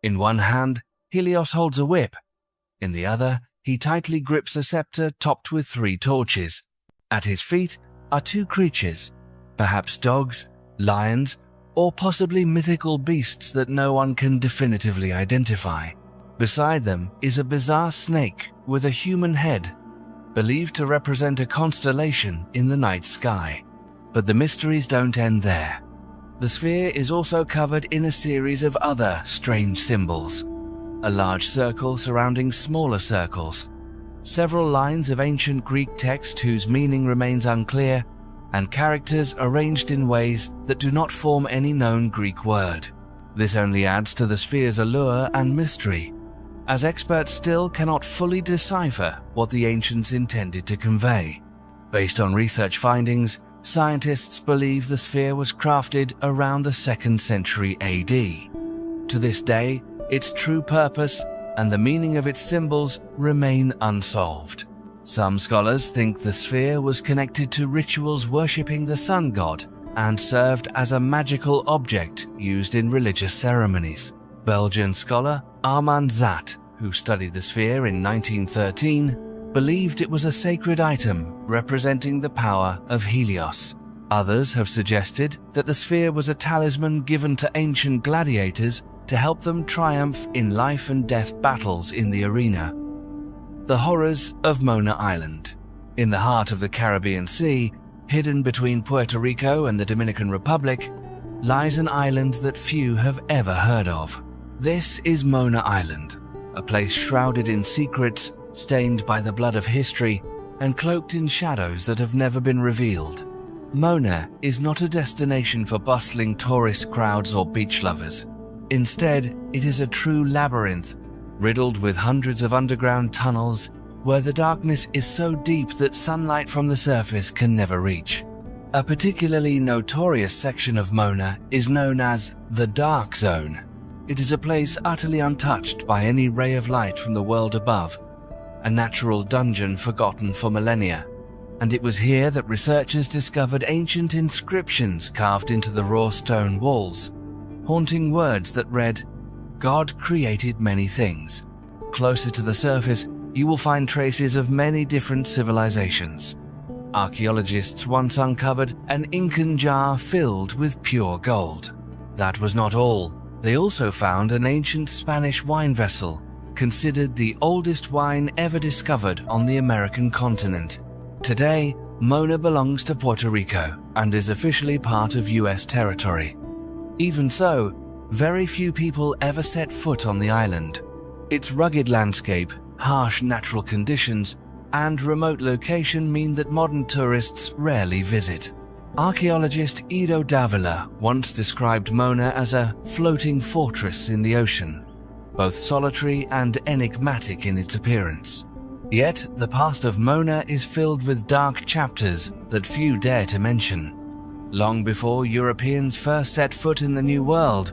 In one hand, Helios holds a whip. In the other, he tightly grips a scepter topped with 3 torches. At his feet are 2 creatures, perhaps dogs, lions, or possibly mythical beasts that no one can definitively identify. Beside them is a bizarre snake with a human head, believed to represent a constellation in the night sky. But the mysteries don't end there. The sphere is also covered in a series of other strange symbols. A large circle surrounding smaller circles, several lines of ancient Greek text whose meaning remains unclear, and characters arranged in ways that do not form any known Greek word. This only adds to the sphere's allure and mystery, as experts still cannot fully decipher what the ancients intended to convey. Based on research findings, scientists believe the sphere was crafted around the 2nd century AD. To this day, its true purpose and the meaning of its symbols remain unsolved. Some scholars think the sphere was connected to rituals worshipping the sun god and served as a magical object used in religious ceremonies. Belgian scholar Armand Zat, who studied the sphere in 1913, believed it was a sacred item representing the power of Helios. Others have suggested that the sphere was a talisman given to ancient gladiators to help them triumph in life and death battles in the arena. The horrors of Mona Island. In the heart of the Caribbean Sea, hidden between Puerto Rico and the Dominican Republic, lies an island that few have ever heard of. This is Mona Island, a place shrouded in secrets, stained by the blood of history, and cloaked in shadows that have never been revealed. Mona is not a destination for bustling tourist crowds or beach lovers. Instead, it is a true labyrinth, riddled with hundreds of underground tunnels where the darkness is so deep that sunlight from the surface can never reach. A particularly notorious section of Mona is known as the Dark Zone. It is a place utterly untouched by any ray of light from the world above, a natural dungeon forgotten for millennia. And it was here that researchers discovered ancient inscriptions carved into the raw stone walls, haunting words that read, "God created many things." Closer to the surface, you will find traces of many different civilizations. Archaeologists once uncovered an Incan jar filled with pure gold. That was not all. They also found an ancient Spanish wine vessel, considered the oldest wine ever discovered on the American continent. Today, Mona belongs to Puerto Rico and is officially part of US territory. Even so, very few people ever set foot on the island. Its rugged landscape, harsh natural conditions, and remote location mean that modern tourists rarely visit. Archaeologist Ido Davila once described Mona as a floating fortress in the ocean, both solitary and enigmatic in its appearance. Yet, the past of Mona is filled with dark chapters that few dare to mention. Long before Europeans first set foot in the New World,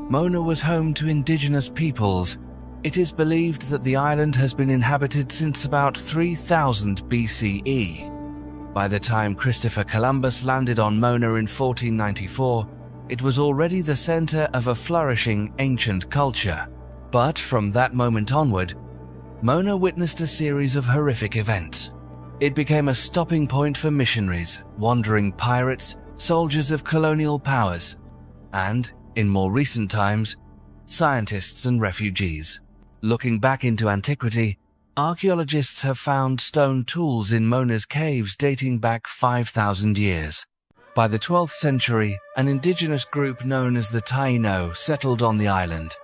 Mona was home to indigenous peoples. It is believed that the island has been inhabited since about 3000 BCE. By the time Christopher Columbus landed on Mona in 1494, it was already the center of a flourishing ancient culture. But from that moment onward, Mona witnessed a series of horrific events. It became a stopping point for missionaries, wandering pirates, soldiers of colonial powers, and, in more recent times, scientists and refugees. Looking back into antiquity, archaeologists have found stone tools in Mona's caves dating back 5,000 years. By the 12th century, an indigenous group known as the Taino settled on the island,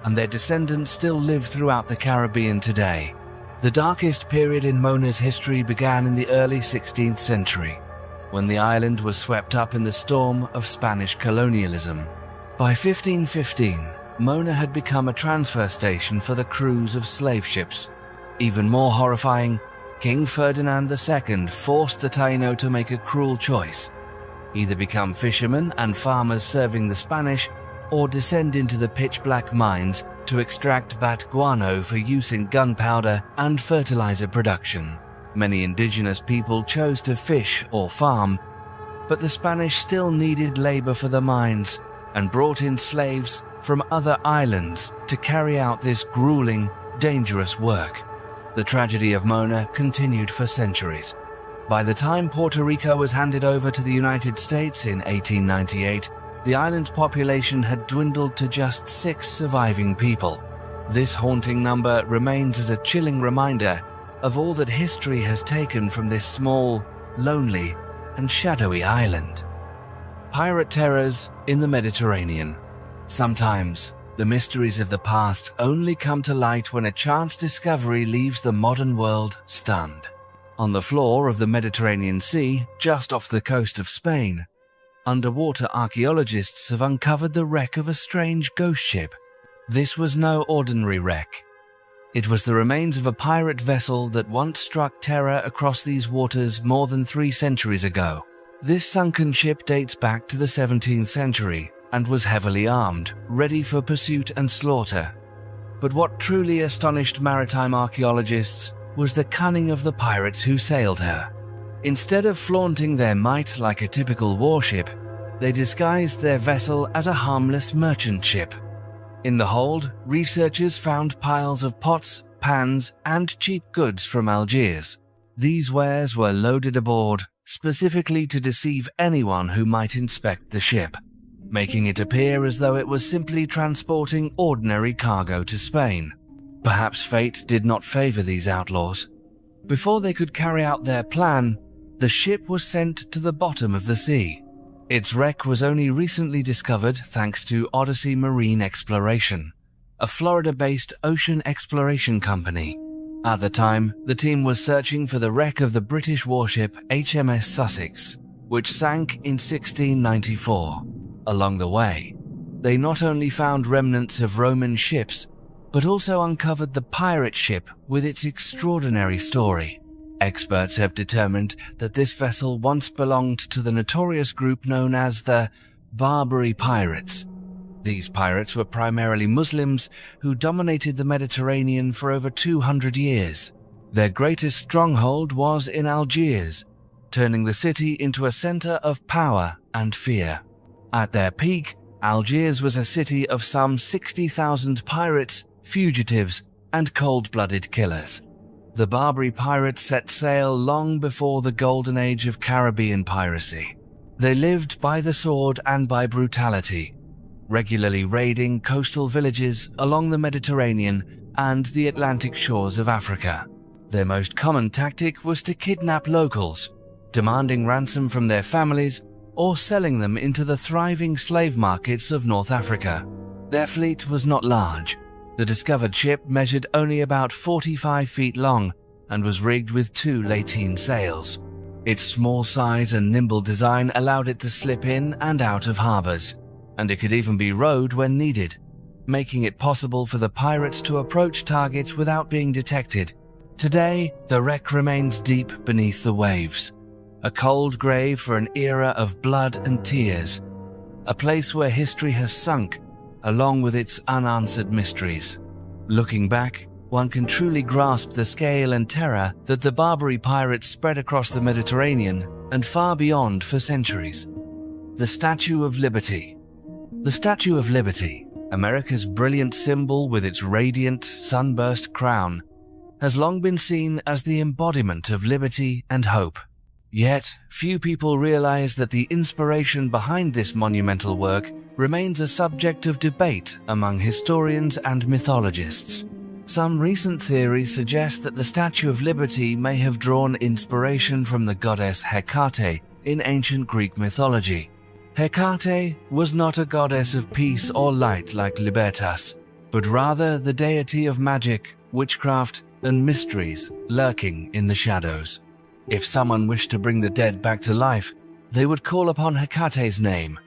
and their descendants still live throughout the Caribbean today. The darkest period in Mona's history began in the early 16th century, when the island was swept up in the storm of Spanish colonialism. By 1515, Mona had become a transfer station for the crews of slave ships. Even more horrifying, King Ferdinand II forced the Taino to make a cruel choice: either become fishermen and farmers serving the Spanish, or descend into the pitch-black mines to extract bat guano for use in gunpowder and fertilizer production. Many indigenous people chose to fish or farm, but the Spanish still needed labor for the mines and brought in slaves from other islands to carry out this grueling, dangerous work. The tragedy of Mona continued for centuries. By the time Puerto Rico was handed over to the United States in 1898, the island's population had dwindled to just 6 surviving people. This haunting number remains as a chilling reminder of all that history has taken from this small, lonely, and shadowy island. Pirate terrors in the Mediterranean. Sometimes, the mysteries of the past only come to light when a chance discovery leaves the modern world stunned. On the floor of the Mediterranean Sea, just off the coast of Spain, underwater archaeologists have uncovered the wreck of a strange ghost ship. This was no ordinary wreck. It was the remains of a pirate vessel that once struck terror across these waters more than 3 centuries ago. This sunken ship dates back to the 17th century and was heavily armed, ready for pursuit and slaughter. But what truly astonished maritime archaeologists was the cunning of the pirates who sailed her. Instead of flaunting their might like a typical warship, they disguised their vessel as a harmless merchant ship. In the hold, researchers found piles of pots, pans, and cheap goods from Algiers. These wares were loaded aboard specifically to deceive anyone who might inspect the ship, making it appear as though it was simply transporting ordinary cargo to Spain. Perhaps fate did not favor these outlaws. Before they could carry out their plan, the ship was sent to the bottom of the sea. Its wreck was only recently discovered thanks to Odyssey Marine Exploration, a Florida-based ocean exploration company. At the time, the team was searching for the wreck of the British warship HMS Sussex, which sank in 1694. Along the way, they not only found remnants of Roman ships, but also uncovered the pirate ship with its extraordinary story. Experts have determined that this vessel once belonged to the notorious group known as the Barbary Pirates. These pirates were primarily Muslims who dominated the Mediterranean for over 200 years. Their greatest stronghold was in Algiers, turning the city into a center of power and fear. At their peak, Algiers was a city of some 60,000 pirates, fugitives, and cold-blooded killers. The Barbary pirates set sail long before the golden age of Caribbean piracy. They lived by the sword and by brutality, regularly raiding coastal villages along the Mediterranean and the Atlantic shores of Africa. Their most common tactic was to kidnap locals, demanding ransom from their families or selling them into the thriving slave markets of North Africa. Their fleet was not large. The discovered ship measured only about 45 feet long and was rigged with 2 lateen sails. Its small size and nimble design allowed it to slip in and out of harbors, and it could even be rowed when needed, making it possible for the pirates to approach targets without being detected. Today, the wreck remains deep beneath the waves, a cold grave for an era of blood and tears, a place where history has sunk along with its unanswered mysteries. Looking back, one can truly grasp the scale and terror that the Barbary pirates spread across the Mediterranean and far beyond for centuries. The Statue of Liberty. The Statue of Liberty, America's brilliant symbol with its radiant, sunburst crown, has long been seen as the embodiment of liberty and hope. Yet, few people realize that the inspiration behind this monumental work remains a subject of debate among historians and mythologists. Some recent theories suggest that the Statue of Liberty may have drawn inspiration from the goddess Hecate in ancient Greek mythology. Hecate was not a goddess of peace or light like Libertas, but rather the deity of magic, witchcraft, and mysteries lurking in the shadows. If someone wished to bring the dead back to life, they would call upon Hecate's name.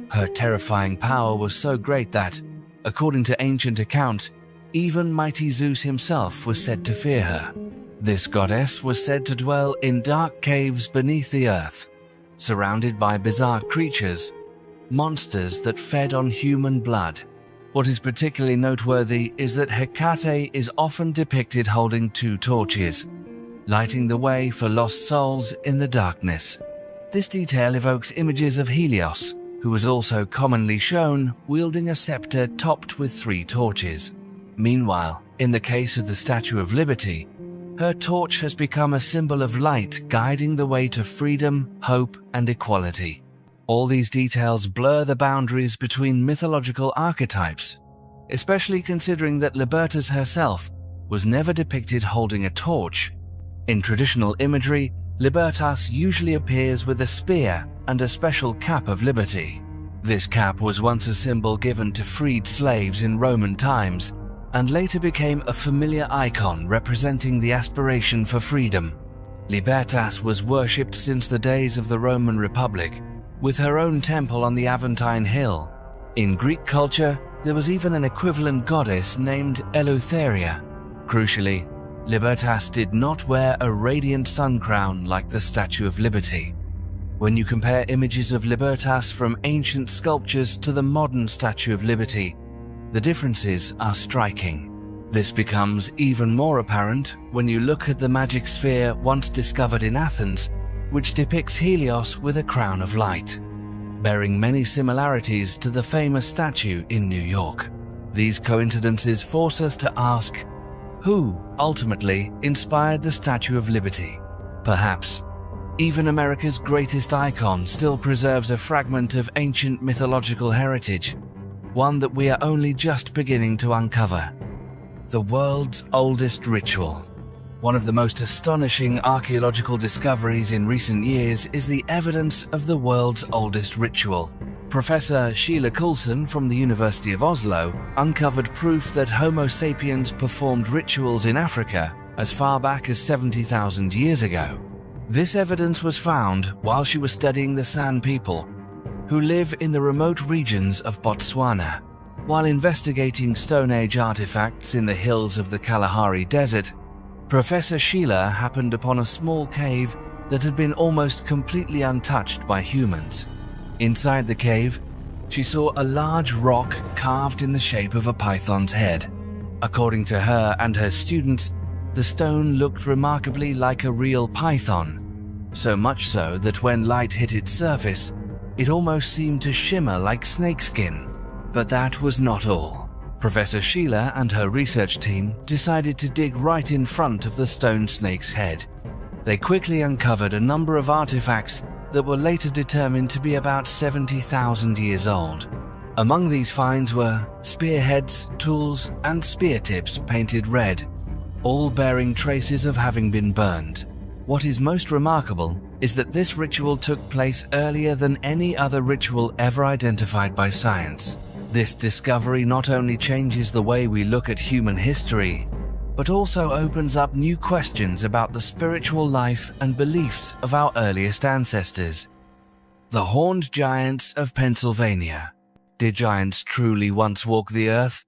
Her terrifying power was so great that, according to ancient accounts, even mighty Zeus himself was said to fear her. This goddess was said to dwell in dark caves beneath the earth, surrounded by bizarre creatures, monsters that fed on human blood. What is particularly noteworthy is that Hecate is often depicted holding 2 torches, lighting the way for lost souls in the darkness. This detail evokes images of Helios, who was also commonly shown wielding a scepter topped with 3 torches. Meanwhile, in the case of the Statue of Liberty, her torch has become a symbol of light guiding the way to freedom, hope, and equality. All these details blur the boundaries between mythological archetypes, especially considering that Libertas herself was never depicted holding a torch. In traditional imagery, Libertas usually appears with a spear and a special cap of liberty. This cap was once a symbol given to freed slaves in Roman times, and later became a familiar icon representing the aspiration for freedom. Libertas was worshipped since the days of the Roman Republic, with her own temple on the Aventine Hill. In Greek culture, there was even an equivalent goddess named Eleutheria. Crucially, Libertas did not wear a radiant sun crown like the Statue of Liberty. When you compare images of Libertas from ancient sculptures to the modern Statue of Liberty, the differences are striking. This becomes even more apparent when you look at the magic sphere once discovered in Athens, which depicts Helios with a crown of light, bearing many similarities to the famous statue in New York. These coincidences force us to ask, who ultimately inspired the Statue of Liberty? Perhaps even America's greatest icon still preserves a fragment of ancient mythological heritage, one that we are only just beginning to uncover. The world's oldest ritual. One of the most astonishing archaeological discoveries in recent years is the evidence of the world's oldest ritual. Professor Sheila Coulson from the University of Oslo uncovered proof that Homo sapiens performed rituals in Africa as far back as 70,000 years ago. This evidence was found while she was studying the San people, who live in the remote regions of Botswana. While investigating Stone Age artifacts in the hills of the Kalahari Desert, Professor Sheila happened upon a small cave that had been almost completely untouched by humans. Inside the cave, she saw a large rock carved in the shape of a python's head. According to her and her students, the stone looked remarkably like a real python, so much so that when light hit its surface, it almost seemed to shimmer like snakeskin. But that was not all. Professor Sheila and her research team decided to dig right in front of the stone snake's head. They quickly uncovered a number of artifacts that were later determined to be about 70,000 years old. Among these finds were spearheads, tools, and spear tips painted red, all bearing traces of having been burned. What is most remarkable is that this ritual took place earlier than any other ritual ever identified by science. This discovery not only changes the way we look at human history, but also opens up new questions about the spiritual life and beliefs of our earliest ancestors. The Horned Giants of Pennsylvania. Did giants truly once walk the earth?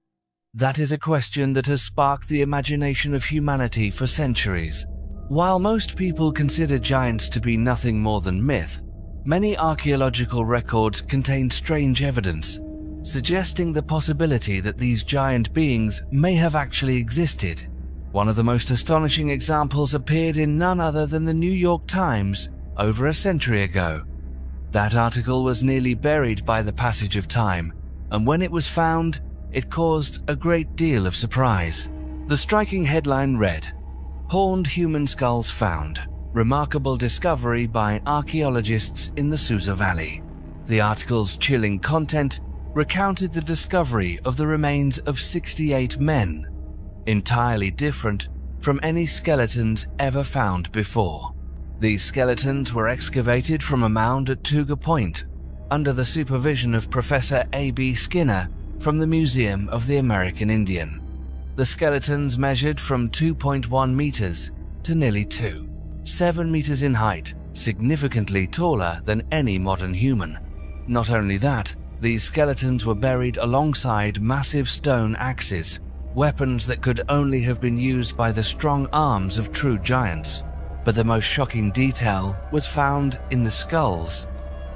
That is a question that has sparked the imagination of humanity for centuries. While most people consider giants to be nothing more than myth, many archaeological records contain strange evidence, suggesting the possibility that these giant beings may have actually existed. One of the most astonishing examples appeared in none other than the New York Times over a century ago. That article was nearly buried by the passage of time, and when it was found, it caused a great deal of surprise. The striking headline read, "Horned Human Skulls Found. Remarkable Discovery by Archaeologists in the Susa Valley." The article's chilling content recounted the discovery of the remains of 68 men, entirely different from any skeletons ever found before. These skeletons were excavated from a mound at Tuga Point, under the supervision of Professor A.B. Skinner from the Museum of the American Indian. The skeletons measured from 2.1 meters to nearly 7 meters in height, significantly taller than any modern human. Not only that, these skeletons were buried alongside massive stone axes, weapons that could only have been used by the strong arms of true giants. But the most shocking detail was found in the skulls.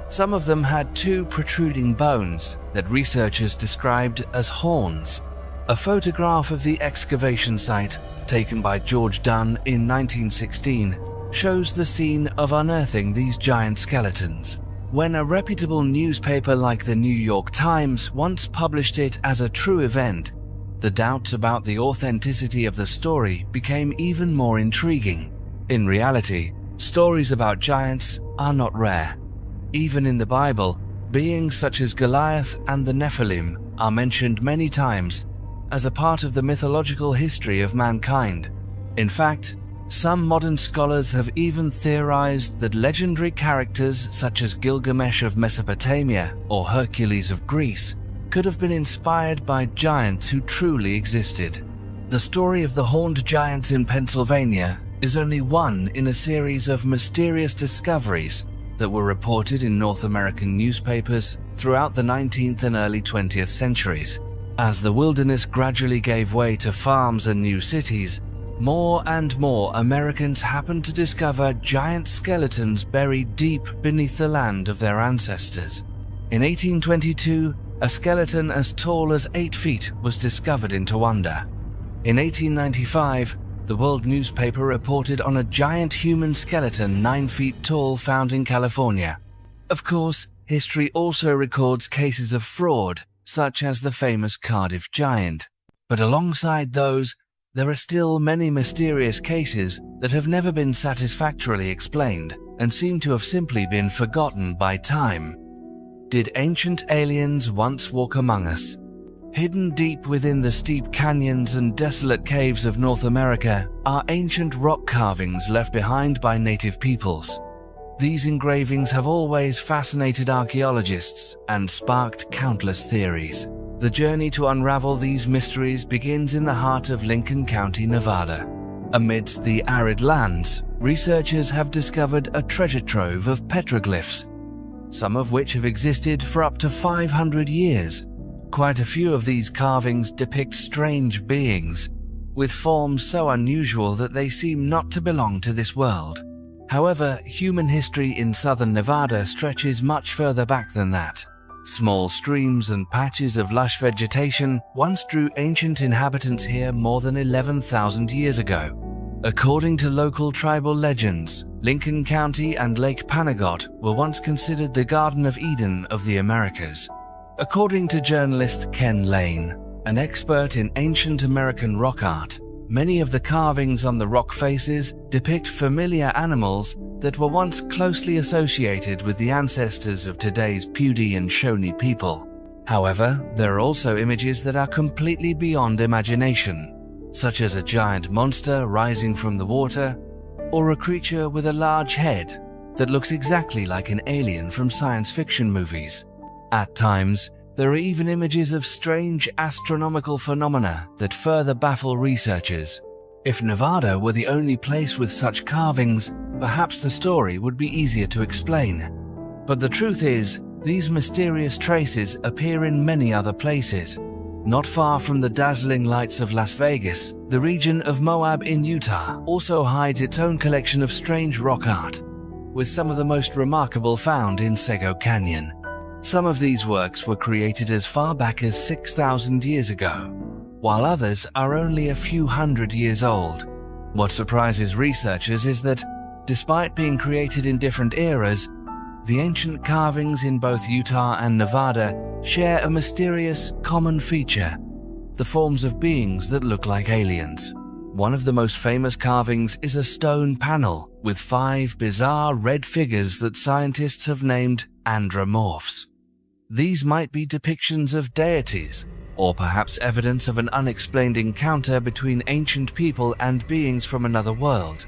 Some of them had 2 protruding bones that researchers described as horns. A photograph of the excavation site, taken by George Dunn in 1916, shows the scene of unearthing these giant skeletons. When a reputable newspaper like the New York Times once published it as a true event, the doubts about the authenticity of the story became even more intriguing. In reality, stories about giants are not rare. Even in the Bible, beings such as Goliath and the Nephilim are mentioned many times as a part of the mythological history of mankind. In fact, some modern scholars have even theorized that legendary characters such as Gilgamesh of Mesopotamia or Hercules of Greece could have been inspired by giants who truly existed. The story of the horned giants in Pennsylvania is only one in a series of mysterious discoveries that were reported in North American newspapers throughout the 19th and early 20th centuries. As the wilderness gradually gave way to farms and new cities, more and more Americans happened to discover giant skeletons buried deep beneath the land of their ancestors. In 1822, a skeleton as tall as 8 feet was discovered in Towanda. In 1895, the World newspaper reported on a giant human skeleton 9 feet tall found in California. Of course, history also records cases of fraud, such as the famous Cardiff giant. But alongside those, there are still many mysterious cases that have never been satisfactorily explained and seem to have simply been forgotten by time. Did ancient aliens once walk among us? Hidden deep within the steep canyons and desolate caves of North America are ancient rock carvings left behind by native peoples. These engravings have always fascinated archaeologists and sparked countless theories. The journey to unravel these mysteries begins in the heart of Lincoln County, Nevada. Amidst the arid lands, researchers have discovered a treasure trove of petroglyphs, some of which have existed for up to 500 years. Quite a few of these carvings depict strange beings, with forms so unusual that they seem not to belong to this world. However, human history in southern Nevada stretches much further back than that. Small streams and patches of lush vegetation once drew ancient inhabitants here more than 11,000 years ago. According to local tribal legends, Lincoln County and Lake Panagot were once considered the Garden of Eden of the Americas. According to journalist Ken Lane, an expert in ancient American rock art, many of the carvings on the rock faces depict familiar animals that were once closely associated with the ancestors of today's Pudi and Shawnee people. However, there are also images that are completely beyond imagination, such as a giant monster rising from the water, or a creature with a large head that looks exactly like an alien from science fiction movies. At times, there are even images of strange astronomical phenomena that further baffle researchers. If Nevada were the only place with such carvings, perhaps the story would be easier to explain. But the truth is, these mysterious traces appear in many other places. Not far from the dazzling lights of Las Vegas, the region of Moab in Utah also hides its own collection of strange rock art, with some of the most remarkable found in Sego Canyon. Some of these works were created as far back as 6,000 years ago, while others are only a few hundred years old. What surprises researchers is that, despite being created in different eras, the ancient carvings in both Utah and Nevada share a mysterious common feature: the forms of beings that look like aliens. One of the most famous carvings is a stone panel with 5 bizarre red figures that scientists have named andromorphs. These might be depictions of deities, or perhaps evidence of an unexplained encounter between ancient people and beings from another world.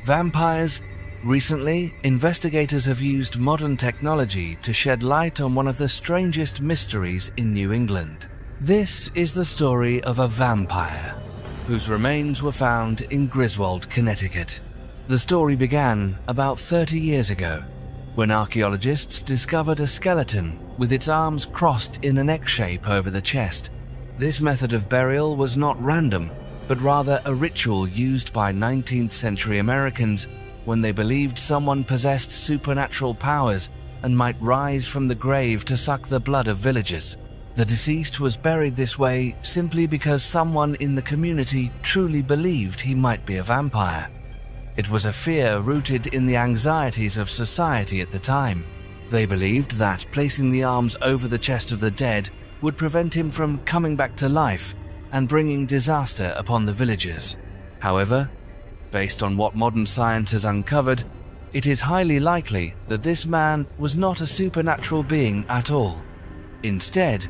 Vampires. Recently, investigators have used modern technology to shed light on one of the strangest mysteries in New England. This is the story of a vampire whose remains were found in Griswold, Connecticut. The story began about 30 years ago, when archaeologists discovered a skeleton with its arms crossed in an X shape over the chest. This method of burial was not random, but rather a ritual used by 19th century Americans when they believed someone possessed supernatural powers and might rise from the grave to suck the blood of villagers. The deceased was buried this way simply because someone in the community truly believed he might be a vampire. It was a fear rooted in the anxieties of society at the time. They believed that placing the arms over the chest of the dead would prevent him from coming back to life and bringing disaster upon the villagers. However, based on what modern science has uncovered, it is highly likely that this man was not a supernatural being at all. Instead,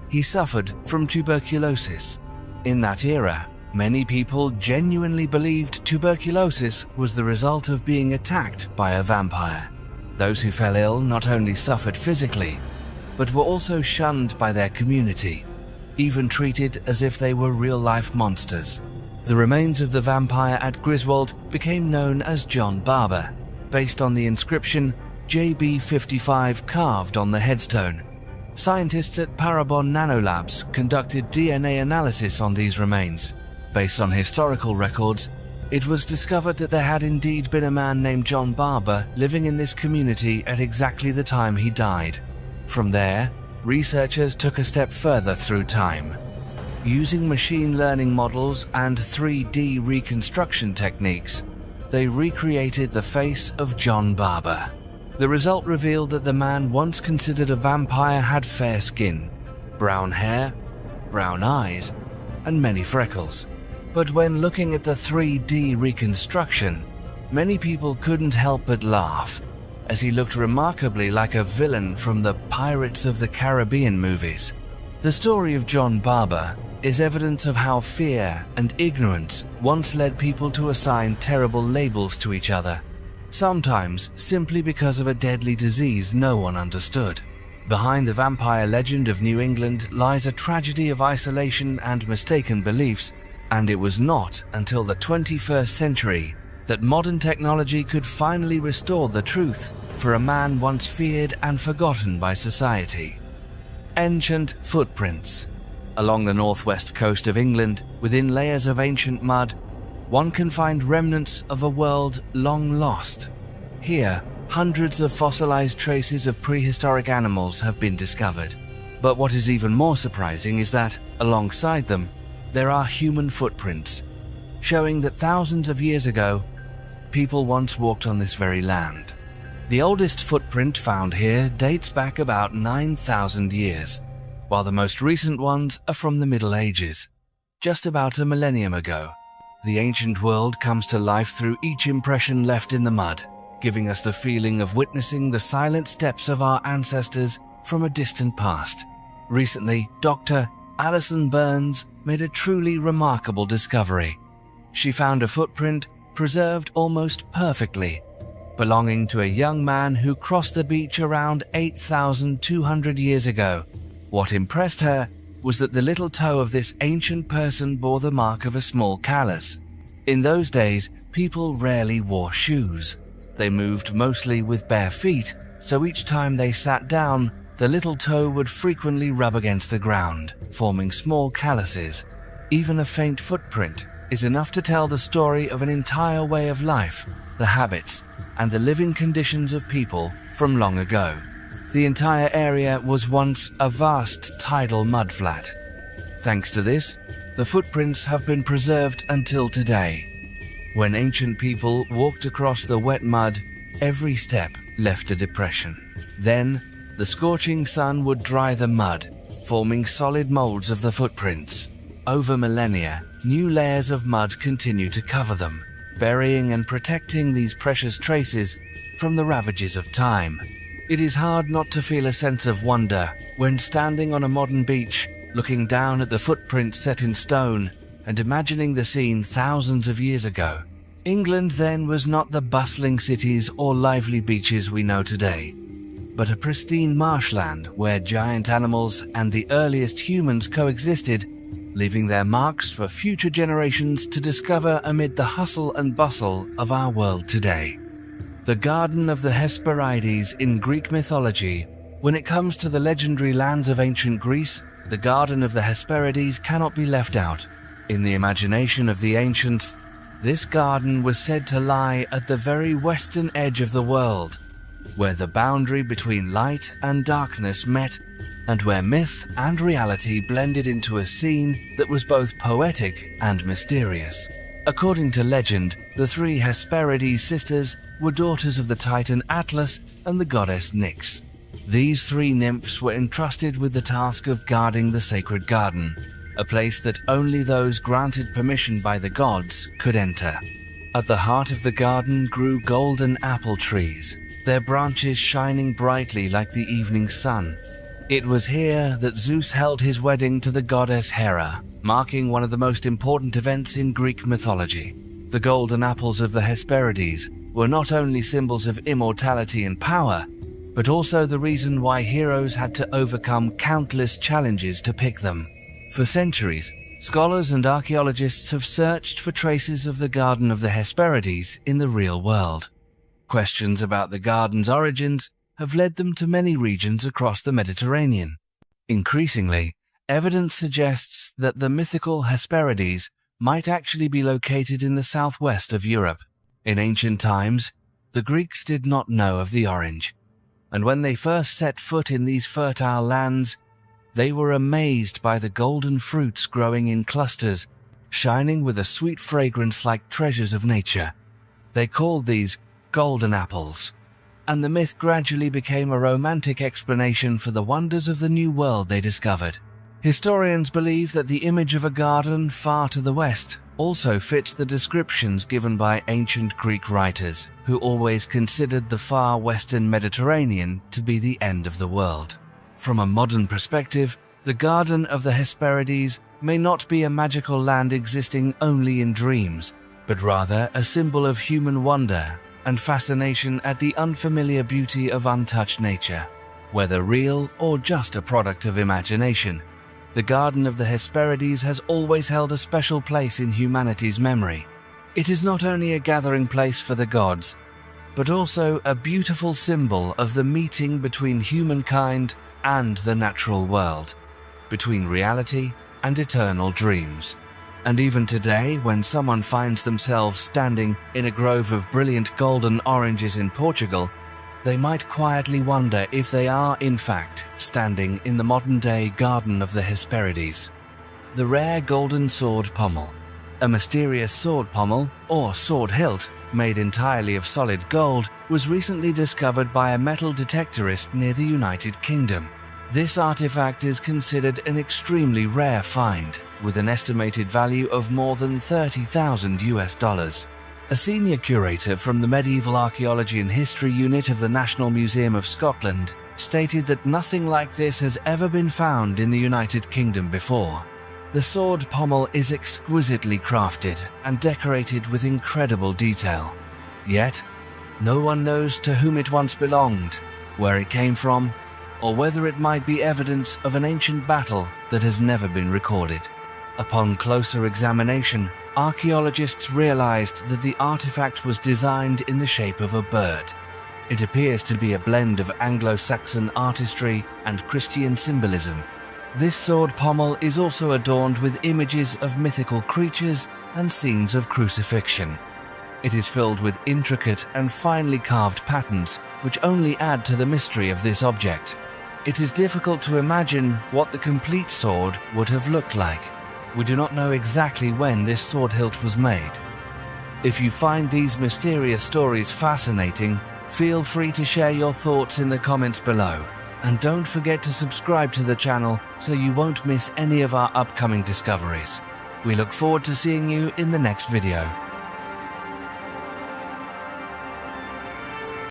he suffered from tuberculosis. In that era, many people genuinely believed tuberculosis was the result of being attacked by a vampire. Those who fell ill not only suffered physically, but were also shunned by their community, even treated as if they were real-life monsters. The remains of the vampire at Griswold became known as John Barber, based on the inscription JB55 carved on the headstone. Scientists at Parabon Nanolabs conducted DNA analysis on these remains. Based on historical records, it was discovered that there had indeed been a man named John Barber living in this community at exactly the time he died. From there, researchers took a step further through time. Using machine learning models and 3D reconstruction techniques, they recreated the face of John Barber. The result revealed that the man once considered a vampire had fair skin, brown hair, brown eyes, and many freckles. But when looking at the 3D reconstruction, many people couldn't help but laugh, as he looked remarkably like a villain from the Pirates of the Caribbean movies. The story of John Barber is evidence of how fear and ignorance once led people to assign terrible labels to each other, sometimes simply because of a deadly disease no one understood. Behind the vampire legend of New England lies a tragedy of isolation and mistaken beliefs, and it was not until the 21st century that modern technology could finally restore the truth for a man once feared and forgotten by society. Ancient footprints. Along the northwest coast of England, within layers of ancient mud, one can find remnants of a world long lost. Here, hundreds of fossilized traces of prehistoric animals have been discovered. But what is even more surprising is that, alongside them, there are human footprints, showing that thousands of years ago, people once walked on this very land. The oldest footprint found here dates back about 9,000 years, while the most recent ones are from the Middle Ages, just about a millennium ago. The ancient world comes to life through each impression left in the mud, giving us the feeling of witnessing the silent steps of our ancestors from a distant past. Recently, Dr. Alison Burns made a truly remarkable discovery. She found a footprint preserved almost perfectly, belonging to a young man who crossed the beach around 8,200 years ago. What impressed her was that the little toe of this ancient person bore the mark of a small callus. In those days, people rarely wore shoes. They moved mostly with bare feet, so each time they sat down, the little toe would frequently rub against the ground, forming small calluses. Even a faint footprint is enough to tell the story of an entire way of life, the habits, and the living conditions of people from long ago. The entire area was once a vast tidal mudflat. Thanks to this, the footprints have been preserved until today. When ancient people walked across the wet mud, every step left a depression. Then, the scorching sun would dry the mud, forming solid molds of the footprints. Over millennia, new layers of mud continue to cover them, burying and protecting these precious traces from the ravages of time. It is hard not to feel a sense of wonder when standing on a modern beach, looking down at the footprints set in stone and imagining the scene thousands of years ago. England then was not the bustling cities or lively beaches we know today, but a pristine marshland where giant animals and the earliest humans coexisted, leaving their marks for future generations to discover amid the hustle and bustle of our world today. The Garden of the Hesperides in Greek mythology. When it comes to the legendary lands of ancient Greece, the Garden of the Hesperides cannot be left out. In the imagination of the ancients, this garden was said to lie at the very western edge of the world, where the boundary between light and darkness met, and where myth and reality blended into a scene that was both poetic and mysterious. According to legend, the three Hesperides sisters were daughters of the Titan Atlas and the goddess Nyx. These three nymphs were entrusted with the task of guarding the sacred garden, a place that only those granted permission by the gods could enter. At the heart of the garden grew golden apple trees, their branches shining brightly like the evening sun. It was here that Zeus held his wedding to the goddess Hera, marking one of the most important events in Greek mythology. The golden apples of the Hesperides were not only symbols of immortality and power, but also the reason why heroes had to overcome countless challenges to pick them. For centuries, scholars and archaeologists have searched for traces of the Garden of the Hesperides in the real world. Questions about the garden's origins have led them to many regions across the Mediterranean. Increasingly, evidence suggests that the mythical Hesperides might actually be located in the southwest of Europe. In ancient times, the Greeks did not know of the orange, and when they first set foot in these fertile lands, they were amazed by the golden fruits growing in clusters, shining with a sweet fragrance like treasures of nature. They called these golden apples, and the myth gradually became a romantic explanation for the wonders of the new world they discovered. Historians believe that the image of a garden far to the west also fits the descriptions given by ancient Greek writers, who always considered the far western Mediterranean to be the end of the world. From a modern perspective, the Garden of the Hesperides may not be a magical land existing only in dreams, but rather a symbol of human wonder and fascination at the unfamiliar beauty of untouched nature. Whether real or just a product of imagination, the Garden of the Hesperides has always held a special place in humanity's memory. It is not only a gathering place for the gods, but also a beautiful symbol of the meeting between humankind and the natural world, between reality and eternal dreams. And even today, when someone finds themselves standing in a grove of brilliant golden oranges in Portugal, they might quietly wonder if they are, in fact, standing in the modern-day Garden of the Hesperides. The rare golden sword pommel. A mysterious sword pommel, or sword hilt, made entirely of solid gold, was recently discovered by a metal detectorist near the United Kingdom. This artifact is considered an extremely rare find, with an estimated value of more than $30,000. A senior curator from the Medieval Archaeology and History Unit of the National Museum of Scotland stated that nothing like this has ever been found in the United Kingdom before. The sword pommel is exquisitely crafted and decorated with incredible detail. Yet, no one knows to whom it once belonged, where it came from, or whether it might be evidence of an ancient battle that has never been recorded. Upon closer examination, archaeologists realized that the artifact was designed in the shape of a bird. It appears to be a blend of Anglo-Saxon artistry and Christian symbolism. This sword pommel is also adorned with images of mythical creatures and scenes of crucifixion. It is filled with intricate and finely carved patterns, which only add to the mystery of this object. It is difficult to imagine what the complete sword would have looked like. We do not know exactly when this sword hilt was made. If you find these mysterious stories fascinating, feel free to share your thoughts in the comments below. And don't forget to subscribe to the channel so you won't miss any of our upcoming discoveries. We look forward to seeing you in the next video.